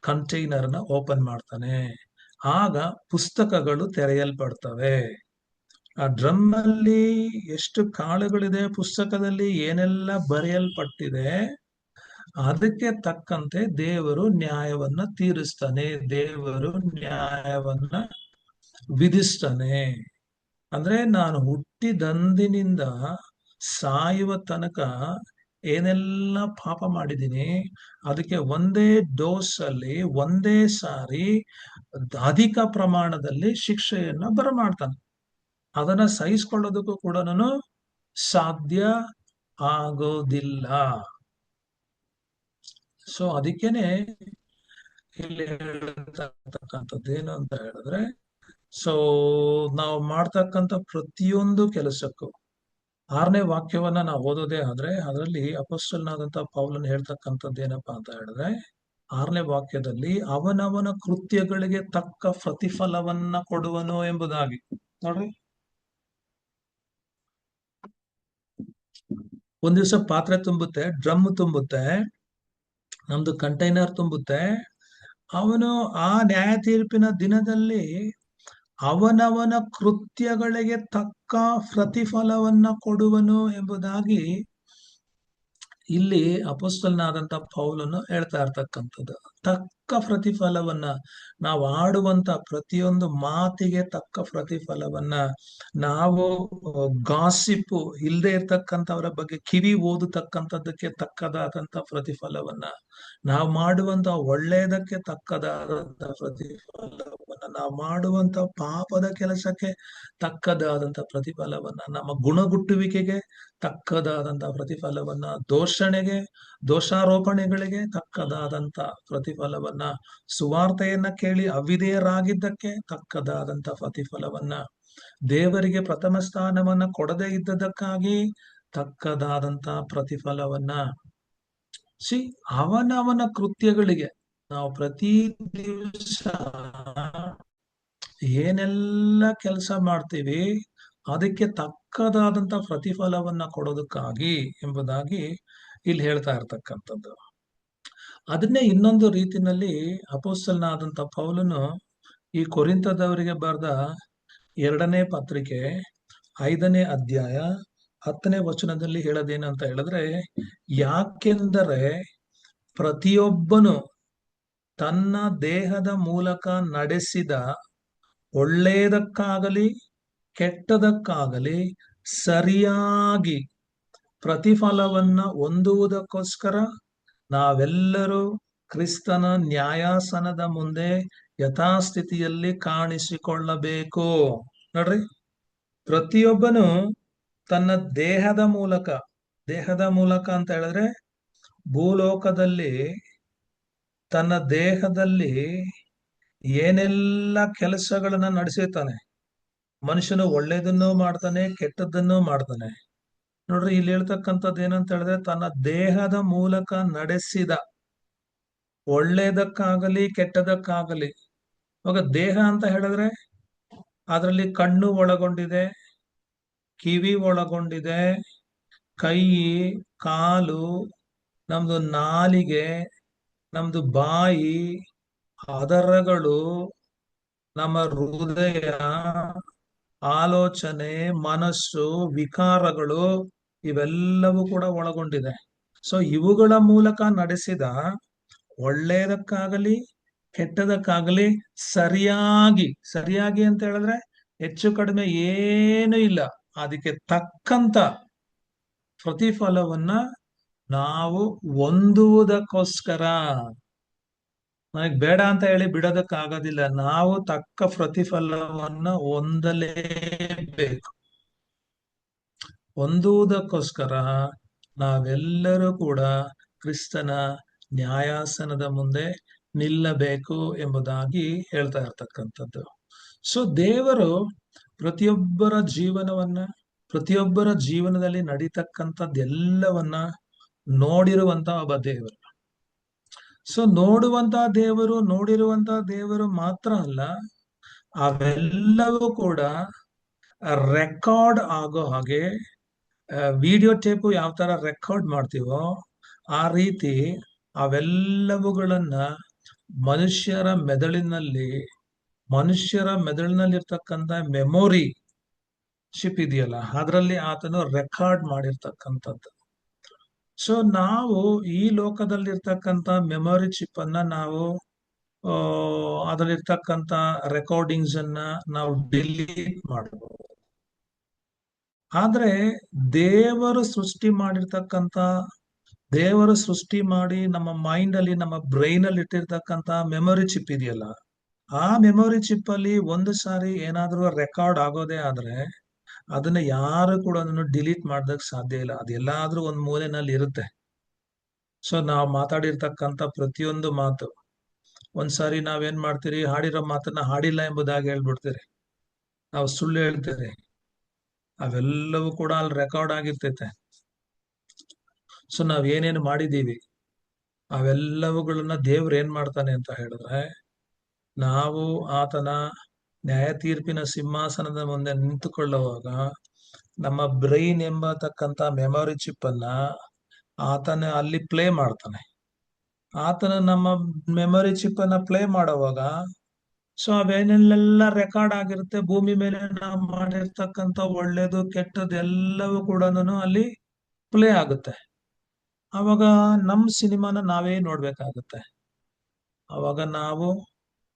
ಕಂಟೈನರ್ನ ಓಪನ್ ಮಾಡ್ತಾನೆ. ಆಗ ಪುಸ್ತಕಗಳು ತೆರೆಯಲ್ಪಡ್ತವೆ. ಆ ಡ್ರಮ್ ಅಲ್ಲಿ ಎಷ್ಟು ಕಾಳುಗಳಿದೆ, ಪುಸ್ತಕದಲ್ಲಿ ಏನೆಲ್ಲ ಬರೆಯಲ್ಪಟ್ಟಿದೆ, ಅದಕ್ಕೆ ತಕ್ಕಂತೆ ದೇವರು ನ್ಯಾಯವನ್ನ ತೀರಿಸ್ತಾನೆ, ದೇವರು ನ್ಯಾಯವನ್ನ ವಿಧಿಸ್ತಾನೆ. ಅಂದ್ರೆ ನಾನು ಹುಟ್ಟಿದಂದಿನಿಂದ ಸಾಯುವ ತನಕ ಏನೆಲ್ಲ ಪಾಪ ಮಾಡಿದ್ದೀನಿ, ಅದಕ್ಕೆ ಒಂದೇ ಡೋಸ್ ಅಲ್ಲಿ ಒಂದೇ ಸಾರಿ ಅಧಿಕ ಪ್ರಮಾಣದಲ್ಲಿ ಶಿಕ್ಷೆಯನ್ನ ಬರಮಾಡ್ತಾನೆ. ಅದನ್ನ ಸಹಿಸ್ಕೊಳ್ಳೋದಕ್ಕೂ ಕೂಡ ನಾನು ಸಾಧ್ಯ ಆಗೋದಿಲ್ಲ. ಸೊ ಅದಕ್ಕೇನೆ ಇಲ್ಲಿ ಹೇಳ್ತಕ್ಕಂಥದ್ದು ಏನು ಅಂತ ಹೇಳಿದ್ರೆ, ಸೊ ನಾವು ಮಾಡ್ತಕ್ಕಂಥ ಪ್ರತಿಯೊಂದು ಕೆಲಸಕ್ಕೂ 6ನೇ ವಾಕ್ಯವನ್ನ ನಾವು ಓದೋದೇ ಆದ್ರೆ ಅದರಲ್ಲಿ ಅಪೊಸ್ತಲನಾದಂತ ಪೌಲನ್ ಹೇಳ್ತಕ್ಕಂಥದ್ದು ಏನಪ್ಪಾ ಅಂತ ಹೇಳಿದ್ರೆ 6ನೇ ವಾಕ್ಯದಲ್ಲಿ ಅವನವನ ಕೃತ್ಯಗಳಿಗೆ ತಕ್ಕ ಪ್ರತಿಫಲವನ್ನ ಕೊಡುವನು ಎಂಬುದಾಗಿ. ನೋಡ್ರಿ, ಒಂದ್ ದಿವಸ ಪಾತ್ರೆ ತುಂಬುತ್ತೆ, ಡ್ರಮ್ ತುಂಬುತ್ತೆ, ನಮ್ದು ಕಂಟೈನರ್ ತುಂಬುತ್ತೆ. ಅವನು ಆ ನ್ಯಾಯ ತೀರ್ಪಿನ ದಿನದಲ್ಲಿ ಅವನವನ ಕೃತ್ಯಗಳಿಗೆ ತಕ್ಕ ಪ್ರತಿಫಲವನ್ನ ಕೊಡುವನು ಎಂಬುದಾಗಿ ಇಲ್ಲಿ ಅಪೊಸ್ತಲನಾದಂತ ಪೌಲನು ಹೇಳ್ತಾ ಇರ್ತಕ್ಕಂಥದ್ದು. ತಕ್ಕ ಪ್ರತಿಫಲವನ್ನ, ನಾವು ಆಡುವಂತ ಪ್ರತಿಯೊಂದು ಮಾತಿಗೆ ತಕ್ಕ ಪ್ರತಿಫಲವನ್ನ, ನಾವು ಗಾಸಿಪ್ಪು ಇಲ್ಲದೆ ಇರ್ತಕ್ಕಂಥವರ ಬಗ್ಗೆ ಕಿವಿ ಓದತಕ್ಕಂಥದ್ದಕ್ಕೆ ತಕ್ಕದಾದಂತ ಪ್ರತಿಫಲವನ್ನ, ನಾವು ಮಾಡುವಂತ ಒಳ್ಳೆಯದಕ್ಕೆ ತಕ್ಕದಾದಂತ ಪ್ರತಿಫಲವನ್ನ, ನಾವು ಮಾಡುವಂತ ಪಾಪದ ಕೆಲಸಕ್ಕೆ ತಕ್ಕದಾದಂತ ಪ್ರತಿಫಲವನ್ನ, ನಮ್ಮ ಗುಣಗುಟ್ಟುವಿಕೆಗೆ ತಕ್ಕದಾದಂತ ಪ್ರತಿಫಲವನ್ನ, ದೋಷಾರೋಪಣೆಗಳಿಗೆ ತಕ್ಕದಾದಂತ ಪ್ರತಿಫಲವನ್ನ, ಸುವಾರ್ತೆಯನ್ನ ಕೇಳಿ ಅವಿಧೇಯರಾಗಿದ್ದಕ್ಕೆ ತಕ್ಕದಾದಂತ ಪ್ರತಿಫಲವನ್ನ, ದೇವರಿಗೆ ಪ್ರಥಮ ಸ್ಥಾನವನ್ನ ಕೊಡದೇ ಇದ್ದದಕ್ಕಾಗಿ ತಕ್ಕದಾದಂತ ಪ್ರತಿಫಲವನ್ನ, ಅವನವನ ಕೃತ್ಯಗಳಿಗೆ ನಾವು ಪ್ರತಿ ದಿವಸ ಏನೆಲ್ಲ ಕೆಲಸ ಮಾಡ್ತೀವಿ ಅದಕ್ಕೆ ತಕ್ಕದಾದಂತ ಪ್ರತಿಫಲವನ್ನ ಕೊಡೋದಕ್ಕಾಗಿ ಎಂಬುದಾಗಿ ಇಲ್ಲಿ ಹೇಳ್ತಾ ಇರ್ತಕ್ಕಂಥದ್ದು. ಅದನ್ನೇ ಇನ್ನೊಂದು ರೀತಿನಲ್ಲಿ ಅಪೊಸ್ತಲನಾದಂತ ಪೌಲನು ಈ ಕೊರಿಂಥದವರಿಗೆ ಬರೆದ 2ನೇ ಪತ್ರಿಕೆ 5ನೇ ಅಧ್ಯಾಯ 10ನೇ ವಚನದಲ್ಲಿ ಹೇಳೋದೇನಂತ ಹೇಳಿದ್ರೆ, ಯಾಕೆಂದರೆ ಪ್ರತಿಯೊಬ್ಬನು ತನ್ನ ದೇಹದ ಮೂಲಕ ನಡೆಸಿದ ಒಳ್ಳೆಯದಕ್ಕಾಗಲಿ ಕೆಟ್ಟದಕ್ಕಾಗಲಿ ಸರಿಯಾಗಿ ಪ್ರತಿಫಲವನ್ನ ಹೊಂದುವುದಕ್ಕೋಸ್ಕರ ನಾವೆಲ್ಲರೂ ಕ್ರಿಸ್ತನ ನ್ಯಾಯಾಸನದ ಮುಂದೆ ಯಥಾಸ್ಥಿತಿಯಲ್ಲಿ ಕಾಣಿಸಿಕೊಳ್ಳಬೇಕು. ನೋಡ್ರಿ, ಪ್ರತಿಯೊಬ್ಬನು ತನ್ನ ದೇಹದ ಮೂಲಕ ಅಂತ ಹೇಳಿದ್ರೆ ಭೂಲೋಕದಲ್ಲಿ ತನ್ನ ದೇಹದಲ್ಲಿ ಏನೆಲ್ಲ ಕೆಲಸಗಳನ್ನ ನಡೆಸಿರ್ತಾನೆ. ಮನುಷ್ಯನು ಒಳ್ಳೇದನ್ನು ಮಾಡ್ತಾನೆ, ಕೆಟ್ಟದ್ದನ್ನು ಮಾಡ್ತಾನೆ. ನೋಡ್ರಿ, ಇಲ್ಲಿ ಹೇಳ್ತಕ್ಕಂಥದ್ದು ಏನಂತ ಹೇಳಿದ್ರೆ ತನ್ನ ದೇಹದ ಮೂಲಕ ನಡೆಸಿದ ಒಳ್ಳೇದಕ್ಕಾಗಲಿ ಕೆಟ್ಟದಕ್ಕಾಗಲಿ. ಇವಾಗ ದೇಹ ಅಂತ ಹೇಳಿದ್ರೆ ಅದರಲ್ಲಿ ಕಣ್ಣು ಒಳಗೊಂಡಿದೆ, ಕಿವಿ ಒಳಗೊಂಡಿದೆ, ಕೈ, ಕಾಲು, ನಮ್ದು ನಾಲಿಗೆ, ನಮ್ದು ಬಾಯಿ, ಅದರಗಳು, ನಮ್ಮ ಹೃದಯ, ಆಲೋಚನೆ, ಮನಸ್ಸು, ವಿಕಾರಗಳು ಇವೆಲ್ಲವೂ ಕೂಡ ಒಳಗೊಂಡಿದೆ. ಸೊ ಇವುಗಳ ಮೂಲಕ ನಡೆಸಿದ ಒಳ್ಳೆಯದಕ್ಕಾಗಲಿ ಕೆಟ್ಟದಕ್ಕಾಗಲಿ ಸರಿಯಾಗಿ ಸರಿಯಾಗಿ ಅಂತ ಹೇಳಿದ್ರೆ ಹೆಚ್ಚು ಕಡಿಮೆ ಏನು ಇಲ್ಲ, ಅದಕ್ಕೆ ತಕ್ಕಂತ ಪ್ರತಿಫಲವನ್ನ ನಾವು ಹೊಂದುವುದಕ್ಕೋಸ್ಕರ, ನನಗೆ ಬೇಡ ಅಂತ ಹೇಳಿ ಬಿಡೋದಕ್ಕಾಗೋದಿಲ್ಲ, ನಾವು ತಕ್ಕ ಪ್ರತಿಫಲವನ್ನ ಹೊಂದಲೇಬೇಕು. ಹೊಂದುವುದಕ್ಕೋಸ್ಕರ ನಾವೆಲ್ಲರೂ ಕೂಡ ಕ್ರಿಸ್ತನ ನ್ಯಾಯಾಸನದ ಮುಂದೆ ನಿಲ್ಲಬೇಕು ಎಂಬುದಾಗಿ ಹೇಳ್ತಾ ಇರ್ತಕ್ಕಂಥದ್ದು. ಸೊ ದೇವರು ಪ್ರತಿಯೊಬ್ಬರ ಪ್ರತಿಯೊಬ್ಬರ ಜೀವನದಲ್ಲಿ ನಡೀತಕ್ಕಂಥದ್ದೆಲ್ಲವನ್ನ ನೋಡಿರುವಂತ ಒಬ್ಬ ದೇವರು. ಸೊ ನೋಡಿರುವಂತಹ ದೇವರು ಮಾತ್ರ ಅಲ್ಲ, ಅವೆಲ್ಲವೂ ಕೂಡ ರೆಕಾರ್ಡ್ ಆಗೋ ಹಾಗೆ, ವಿಡಿಯೋ ಟೇಪು ಯಾವ ತರ ರೆಕಾರ್ಡ್ ಮಾಡ್ತೀವೋ ಆ ರೀತಿ ಅವೆಲ್ಲವುಗಳನ್ನ ಮನುಷ್ಯರ ಮೆದುಳಿನಲ್ಲಿರ್ತಕ್ಕಂಥ ಮೆಮೊರಿ ಶಿಪ್ ಇದೆಯಲ್ಲ, ಅದರಲ್ಲಿ ಆತನು ರೆಕಾರ್ಡ್ ಮಾಡಿರ್ತಕ್ಕಂಥದ್ದು. ಸೊ ನಾವು ಈ ಲೋಕದಲ್ಲಿರ್ತಕ್ಕಂಥ ಮೆಮೊರಿ ಚಿಪ್ ಅನ್ನ ನಾವು ಅದರಲ್ಲಿರ್ತಕ್ಕಂಥ ರೆಕಾರ್ಡಿಂಗ್ಸ್ ಅನ್ನ ನಾವು ಡಿಲೀಟ್ ಮಾಡಬಹುದು. ಆದ್ರೆ ದೇವರು ಸೃಷ್ಟಿ ಮಾಡಿ ನಮ್ಮ ಮೈಂಡ್ ಅಲ್ಲಿ, ನಮ್ಮ ಬ್ರೈನ್ ಅಲ್ಲಿ ಇಟ್ಟಿರ್ತಕ್ಕಂಥ ಮೆಮೊರಿ ಚಿಪ್ ಇದೆಯಲ್ಲ, ಆ ಮೆಮೊರಿ ಚಿಪ್ ಅಲ್ಲಿ ಒಂದು ಸಾರಿ ಏನಾದ್ರೂ ರೆಕಾರ್ಡ್ ಆಗೋದೇ ಆದ್ರೆ ಅದನ್ನ ಯಾರು ಕೂಡ ಅದನ್ನು ಡಿಲೀಟ್ ಮಾಡೋದಕ್ಕೆ ಸಾಧ್ಯ ಇಲ್ಲ. ಅದೆಲ್ಲಾದ್ರೂ ಒಂದ್ ಮೂಲೆನಲ್ಲಿ ಇರುತ್ತೆ. ಸೊ ನಾವು ಮಾತಾಡಿರ್ತಕ್ಕಂಥ ಪ್ರತಿಯೊಂದು ಮಾತು, ಒಂದ್ಸಾರಿ ನಾವೇನ್ ಮಾಡ್ತೀರಿ, ಹಾಡಿರೋ ಮಾತನ್ನ ಹಾಡಿಲ್ಲ ಎಂಬುದಾಗಿ ಹೇಳ್ಬಿಡ್ತೀರಿ, ನಾವು ಸುಳ್ಳು ಹೇಳ್ತೀರಿ, ಅವೆಲ್ಲವೂ ಕೂಡ ಅಲ್ಲಿ ರೆಕಾರ್ಡ್ ಆಗಿರ್ತೈತೆ. ಸೊ ನಾವ್ ಏನೇನು ಮಾಡಿದೀವಿ ಅವೆಲ್ಲವುಗಳನ್ನ ದೇವ್ರು ಏನ್ ಮಾಡ್ತಾನೆ ಅಂತ ಹೇಳಿದ್ರೆ, ನಾವು ಆತನ ನ್ಯಾಯ ತೀರ್ಪಿನ ಸಿಂಹಾಸನದ ಮುಂದೆ ನಿಂತುಕೊಳ್ಳುವಾಗ ನಮ್ಮ ಬ್ರೈನ್ ಎಂಬತಕ್ಕಂತ ಮೆಮೊರಿ ಚಿಪ್ ಅನ್ನ ಆತನ ಅಲ್ಲಿ ಪ್ಲೇ ಮಾಡ್ತಾನೆ. ಆತನ ನಮ್ಮ ಮೆಮೊರಿ ಚಿಪ್ ಅನ್ನ ಪ್ಲೇ ಮಾಡುವಾಗ ಸೊ ಅವೇನೆಲ್ಲ ರೆಕಾರ್ಡ್ ಆಗಿರುತ್ತೆ, ಭೂಮಿ ಮೇಲೆ ನಾವು ಮಾಡಿರ್ತಕ್ಕಂಥ ಒಳ್ಳೇದು ಕೆಟ್ಟದ್ದು ಎಲ್ಲವೂ ಕೂಡ ಅಲ್ಲಿ ಪ್ಲೇ ಆಗುತ್ತೆ. ಅವಾಗ ನಮ್ ಸಿನಿಮಾನ ನಾವೇ ನೋಡ್ಬೇಕಾಗುತ್ತೆ. ಅವಾಗ ನಾವು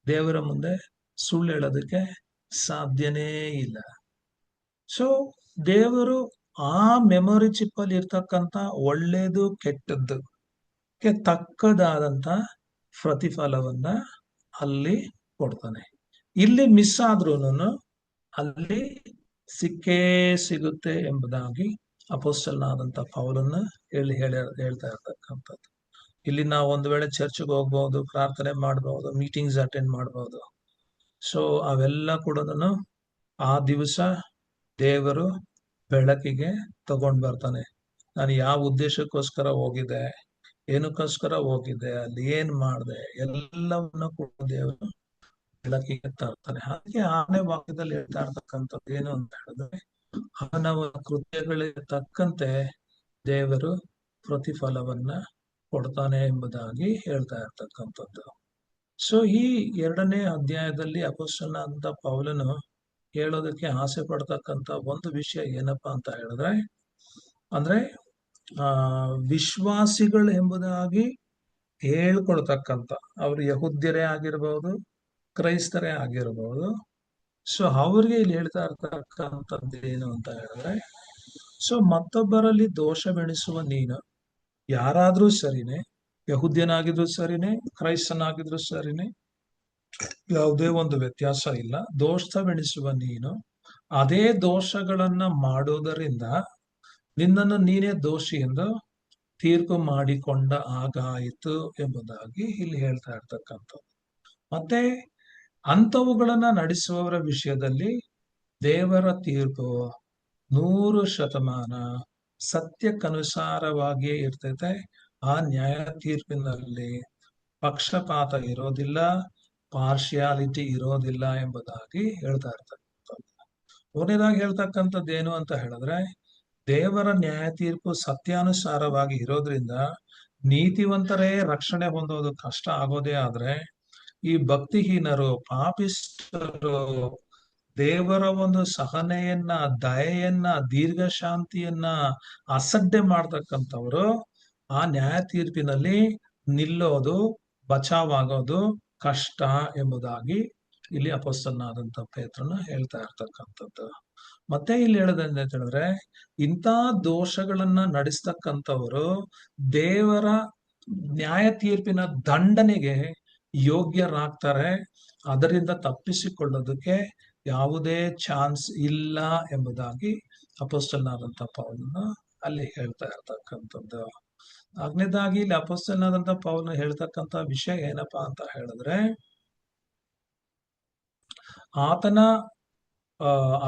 ದೇವರ ಮುಂದೆ ಸುಳ್ಳು ಹೇಳೋದಕ್ಕೆ ಸಾಧ್ಯನೇ ಇಲ್ಲ. ಸೊ ದೇವರು ಆ ಮೆಮೊರಿ ಚಿಪ್ ಅಲ್ಲಿ ಇರ್ತಕ್ಕಂಥ ಒಳ್ಳೇದು ಕೆಟ್ಟದ್ದಕ್ಕೆ ತಕ್ಕದಾದಂತ ಪ್ರತಿಫಲವನ್ನ ಅಲ್ಲಿ ಕೊಡ್ತಾನೆ. ಇಲ್ಲಿ ಮಿಸ್ ಆದ್ರೂನು ಅಲ್ಲಿ ಸಿಕ್ಕೇ ಸಿಗುತ್ತೆ ಎಂಬುದಾಗಿ ಅಪೊಸ್ತಲನಾದಂತ ಪೌಲನ್ನ ಹೇಳ್ತಾ ಇರ್ತಕ್ಕಂಥದ್ದು. ಇಲ್ಲಿ ನಾವು ಒಂದು ವೇಳೆ ಚರ್ಚ್ಗೆ ಹೋಗ್ಬಹುದು, ಪ್ರಾರ್ಥನೆ ಮಾಡಬಹುದು, ಮೀಟಿಂಗ್ಸ್ ಅಟೆಂಡ್ ಮಾಡಬಹುದು. ಸೊ ಅವೆಲ್ಲ ಕೂಡ ಆ ದಿವಸ ದೇವರು ಬೆಳಕಿಗೆ ತಗೊಂಡ್ ಬರ್ತಾನೆ. ನಾನು ಯಾವ ಉದ್ದೇಶಕ್ಕೋಸ್ಕರ ಹೋಗಿದ್ದೆ, ಏನಕ್ಕೋಸ್ಕರ ಹೋಗಿದ್ದೆ, ಅಲ್ಲಿ ಏನ್ ಮಾಡಿದೆ, ಎಲ್ಲವನ್ನ ಕೂಡ ದೇವರು ಬೆಳಕಿಗೆ ತರ್ತಾನೆ. ಹಾಗೆ 6ನೇ ವಾಕ್ಯದಲ್ಲಿ ಹೇಳ್ತಾ ಇರ್ತಕ್ಕಂಥದ್ದು ಏನು ಅಂತ ಹೇಳಿದ್ರೆ, ಅವನವನ ಕೃತ್ಯಗಳಿಗೆ ತಕ್ಕಂತೆ ದೇವರು ಪ್ರತಿಫಲವನ್ನ ಕೊಡ್ತಾನೆ ಎಂಬುದಾಗಿ ಹೇಳ್ತಾ ಇರ್ತಕ್ಕಂಥದ್ದು. ಸೊ ಈ 2ನೇ ಅಧ್ಯಾಯದಲ್ಲಿ ಅಪೊಸ್ತಲನಾದಂತ ಪೌಲನು ಹೇಳೋದಕ್ಕೆ ಆಸೆ ಪಡ್ತಕ್ಕಂಥ ಒಂದು ವಿಷಯ ಏನಪ್ಪಾ ಅಂತ ಹೇಳಿದ್ರೆ, ಅಂದ್ರೆ ವಿಶ್ವಾಸಿಗಳು ಎಂಬುದಾಗಿ ಹೇಳ್ಕೊಳ್ತಕ್ಕಂಥ, ಅವರು ಯಹೂದ್ಯರೇ ಆಗಿರ್ಬಹುದು, ಕ್ರೈಸ್ತರೇ ಆಗಿರ್ಬಹುದು. ಸೊ ಅವ್ರಿಗೆ ಇಲ್ಲಿ ಹೇಳ್ತಾ ಇರ್ತಕ್ಕಂಥದ್ದು ಏನು ಅಂತ ಹೇಳಿದ್ರೆ, ಸೊ ಮತ್ತೊಬ್ಬರಲ್ಲಿ ದೋಷವೆಣಿಸುವ ನೀನು, ಯಾರಾದ್ರೂ ಸರಿನೇ, ಯಹೂದ್ಯನಾಗಿದ್ರು ಸರಿನೇ, ಕ್ರೈಸ್ತನಾಗಿದ್ರು ಸರಿನೇ, ಯಾವುದೇ ಒಂದು ವ್ಯತ್ಯಾಸ ಇಲ್ಲ. ದೋಷವೆಣಿಸುವ ನೀನು ಅದೇ ದೋಷಗಳನ್ನ ಮಾಡೋದರಿಂದ ನಿನ್ನನ್ನು ನೀನೇ ದೋಷಿ ಎಂದು ತೀರ್ಪು ಮಾಡಿಕೊಂಡ ಹಾಗಾಯಿತು ಎಂಬುದಾಗಿ ಇಲ್ಲಿ ಹೇಳ್ತಾ ಇರ್ತಕ್ಕಂಥದ್ದು. ಮತ್ತೆ ಅಂಥವುಗಳನ್ನ ನಡೆಸುವವರ ವಿಷಯದಲ್ಲಿ ದೇವರ ತೀರ್ಪು 100% ಸತ್ಯಕ್ಕನುಸಾರವಾಗಿಯೇ ಇರ್ತೈತೆ. ಆ ನ್ಯಾಯ ತೀರ್ಪಿನಲ್ಲಿ ಪಕ್ಷಪಾತ ಇರೋದಿಲ್ಲ, ಪಾರ್ಶಿಯಾಲಿಟಿ ಇರೋದಿಲ್ಲ ಎಂಬುದಾಗಿ ಹೇಳ್ತಾ ಇರ್ತಕ್ಕಂಥದ್ದು. ಕೊನೆಯದಾಗಿ ಹೇಳ್ತಕ್ಕಂಥದ್ದು ಏನು ಅಂತ ಹೇಳಿದ್ರೆ, ದೇವರ ನ್ಯಾಯ ತೀರ್ಪು ಸತ್ಯಾನುಸಾರವಾಗಿ ಇರೋದ್ರಿಂದ ನೀತಿವಂತರೇ ರಕ್ಷಣೆ ಹೊಂದೋದು ಕಷ್ಟ ಆಗೋದೇ ಆದ್ರೆ, ಈ ಭಕ್ತಿಹೀನರು, ಪಾಪಿಷ್ಠರು, ದೇವರ ಒಂದು ಸಹನೆಯನ್ನ, ದಯೆಯನ್ನ, ದೀರ್ಘ ಶಾಂತಿಯನ್ನ ಅಸಡ್ಡೆ ಮಾಡ್ತಕ್ಕಂಥವ್ರು ಆ ನ್ಯಾಯ ತೀರ್ಪಿನಲ್ಲಿ ನಿಲ್ಲೋದು, ಬಚಾವಾಗೋದು ಕಷ್ಟ ಎಂಬುದಾಗಿ ಇಲ್ಲಿ ಅಪೊಸ್ತಲನಾದಂತ ಪೇತ್ರನ ಹೇಳ್ತಾ ಇರ್ತಕ್ಕಂಥದ್ದು. ಮತ್ತೆ ಇಲ್ಲಿ ಹೇಳೋದಂತ ಹೇಳಿದ್ರೆ, ಇಂಥ ದೋಷಗಳನ್ನ ನಡೆಸ್ತಕ್ಕಂಥವರು ದೇವರ ನ್ಯಾಯ ತೀರ್ಪಿನ ದಂಡನೆಗೆ ಯೋಗ್ಯರಾಗ್ತಾರೆ. ಅದರಿಂದ ತಪ್ಪಿಸಿಕೊಳ್ಳೋದಕ್ಕೆ ಯಾವುದೇ ಚಾನ್ಸ್ ಇಲ್ಲ ಎಂಬುದಾಗಿ ಅಪೊಸ್ತಲನಾದಂತ ಪೌಲನು ಅಲ್ಲಿ ಹೇಳ್ತಾ ಇರ್ತಕ್ಕಂಥದ್ದು. ಆಗ್ನೇದಾಗಿ ಇಲ್ಲಿ ಅಪೊಸ್ತಲನಾದಂತ ಪೌಲನು ಹೇಳ್ತಕ್ಕಂಥ ವಿಷಯ ಏನಪ್ಪಾ ಅಂತ ಹೇಳಿದ್ರೆ, ಆತನ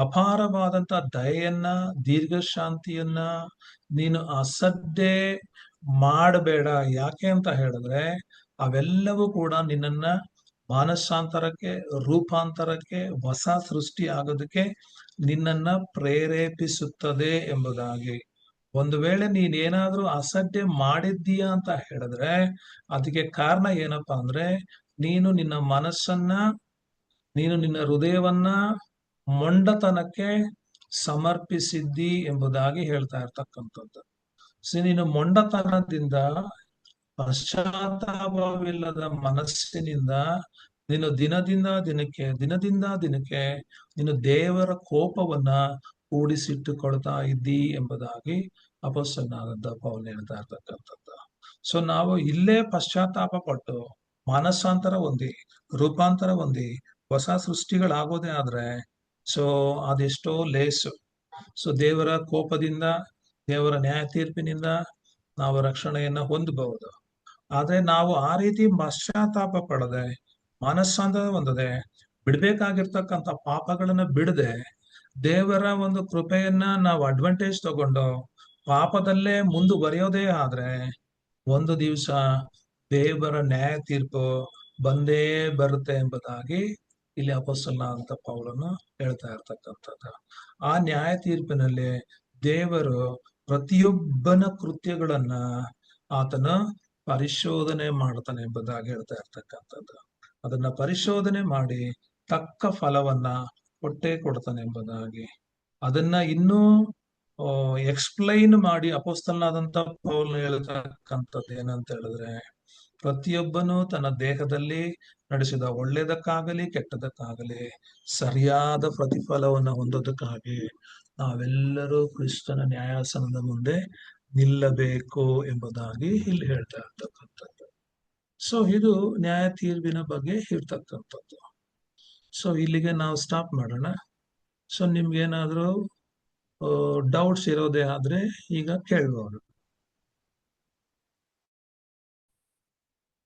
ಅಪಾರವಾದಂತ ದಯೆಯನ್ನ, ದೀರ್ಘ ಶಾಂತಿಯನ್ನ ನೀನು ಅಸಡ್ಡೆ ಮಾಡಬೇಡ. ಯಾಕೆ ಅಂತ ಹೇಳಿದ್ರೆ ಅವೆಲ್ಲವೂ ಕೂಡ ನಿನ್ನನ್ನ ಮಾನಸಾಂತರಕ್ಕೆ, ರೂಪಾಂತರಕ್ಕೆ, ಹೊಸ ಸೃಷ್ಟಿ ಆಗೋದಕ್ಕೆ ನಿನ್ನನ್ನ ಪ್ರೇರೇಪಿಸುತ್ತದೆ ಎಂಬುದಾಗಿ. ಒಂದು ವೇಳೆ ನೀನೇನಾದ್ರೂ ಅಸಡ್ಡೆ ಮಾಡಿದ್ದೀಯಾ ಅಂತ ಹೇಳಿದ್ರೆ ಅದಕ್ಕೆ ಕಾರಣ ಏನಪ್ಪಾ ಅಂದ್ರೆ, ನೀನು ನಿನ್ನ ಮನಸ್ಸನ್ನ, ನೀನು ನಿನ್ನ ಹೃದಯವನ್ನ ಮೊಂಡತನಕ್ಕೆ ಸಮರ್ಪಿಸಿದ್ದಿ ಎಂಬುದಾಗಿ ಹೇಳ್ತಾ ಇರ್ತಕ್ಕಂಥದ್ದು. ನೀನು ಮೊಂಡತನದಿಂದ, ಪಶ್ಚಾತ್ತಾಪವಿಲ್ಲದ ಮನಸ್ಸಿನಿಂದ ನೀನು ದಿನದಿಂದ ದಿನಕ್ಕೆ ನೀನು ದೇವರ ಕೋಪವನ್ನ ಕೂಡಿಸಿಟ್ಟುಕೊಳ್ತಾ ಇದ್ದಿ ಎಂಬುದಾಗಿ ಅಪೊಸ್ತಲನಾದಂತ ಪೌಲ ಹೇಳ್ತಾ ಇರ್ತಕ್ಕಂಥದ್ದು. ಸೊ ನಾವು ಇಲ್ಲೇ ಪಶ್ಚಾತ್ತಾಪ ಪಟ್ಟು ಮಾನಸಾಂತರ ಹೊಂದಿ, ರೂಪಾಂತರ ಹೊಂದಿ, ಹೊಸ ಸೃಷ್ಟಿಗಳಾಗೋದೇ ಆದ್ರೆ ಸೊ ಅದೆಷ್ಟೋ ಲೇಸು. ಸೊ ದೇವರ ಕೋಪದಿಂದ, ದೇವರ ನ್ಯಾಯ ತೀರ್ಪಿನಿಂದ ನಾವು ರಕ್ಷಣೆಯನ್ನ ಹೊಂದಬಹುದು. ಆದ್ರೆ ನಾವು ಆ ರೀತಿ ಪಶ್ಚಾತ್ತಾಪ ಪಡದೆ, ಮಾನಸಾಂತರ ಹೊಂದದೆ, ಬಿಡ್ಬೇಕಾಗಿರ್ತಕ್ಕಂಥ ಪಾಪಗಳನ್ನ ಬಿಡದೆ, ದೇವರ ಒಂದು ಕೃಪೆಯನ್ನ ನಾವು ಅಡ್ವಾಂಟೇಜ್ ತಗೊಂಡು ಪಾಪದಲ್ಲೇ ಮುಂದುವರಿಯೋದೇ ಆದ್ರೆ ಒಂದು ದಿವಸ ದೇವರ ನ್ಯಾಯ ತೀರ್ಪು ಬಂದೇ ಬರುತ್ತೆ ಎಂಬುದಾಗಿ ಇಲ್ಲಿ ಅಪೊಸ್ತಲನಾದಂತ ಪೌಲನು ಹೇಳ್ತಾ ಇರ್ತಕ್ಕಂಥದ್ದು. ಆ ನ್ಯಾಯ ತೀರ್ಪಿನಲ್ಲಿ ದೇವರು ಪ್ರತಿಯೊಬ್ಬನ ಕೃತ್ಯಗಳನ್ನ ಆತನ ಪರಿಶೋಧನೆ ಮಾಡ್ತಾನೆ ಎಂಬುದಾಗಿ ಹೇಳ್ತಾ ಇರ್ತಕ್ಕಂಥದ್ದು. ಅದನ್ನ ಪರಿಶೋಧನೆ ಮಾಡಿ ತಕ್ಕ ಫಲವನ್ನ ಕೊಟ್ಟೇ ಕೊಡ್ತಾನೆ ಎಂಬುದಾಗಿ. ಅದನ್ನ ಇನ್ನೂ ಎಕ್ಸ್ಪ್ಲೈನ್ ಮಾಡಿ ಅಪೊಸ್ತಲನಾದಂತ ಪೌಲ್ ಹೇಳ್ತಕ್ಕಂಥದ್ದು ಏನಂತ ಹೇಳಿದ್ರೆ, ಪ್ರತಿಯೊಬ್ಬನು ತನ್ನ ದೇಹದಲ್ಲಿ ನಡೆಸಿದ ಒಳ್ಳೇದಕ್ಕಾಗಲಿ ಕೆಟ್ಟದಕ್ಕಾಗಲಿ ಸರಿಯಾದ ಪ್ರತಿಫಲವನ್ನು ಹೊಂದೋದಕ್ಕಾಗಿ ನಾವೆಲ್ಲರೂ ಕ್ರಿಸ್ತನ ನ್ಯಾಯಾಸನದ ಮುಂದೆ ನಿಲ್ಲಬೇಕು ಎಂಬುದಾಗಿ ಇಲ್ಲಿ ಹೇಳ್ತಾ ಇರ್ತಕ್ಕಂಥದ್ದು. ಸೊ ಇದು ನ್ಯಾಯ ತೀರ್ಪಿನ ಬಗ್ಗೆ ಇರ್ತಕ್ಕಂಥದ್ದು. ಸೊ ಇಲ್ಲಿಗೆ ನಾವು ಸ್ಟಾಪ್ ಮಾಡೋಣ. ಸೊ ನಿಮ್ಗೇನಾದ್ರೂ ಡೌಟ್ಸ್ ಇರೋದೇ ಆದ್ರೆ ಈಗ ಕೇಳ್ಬೋದು.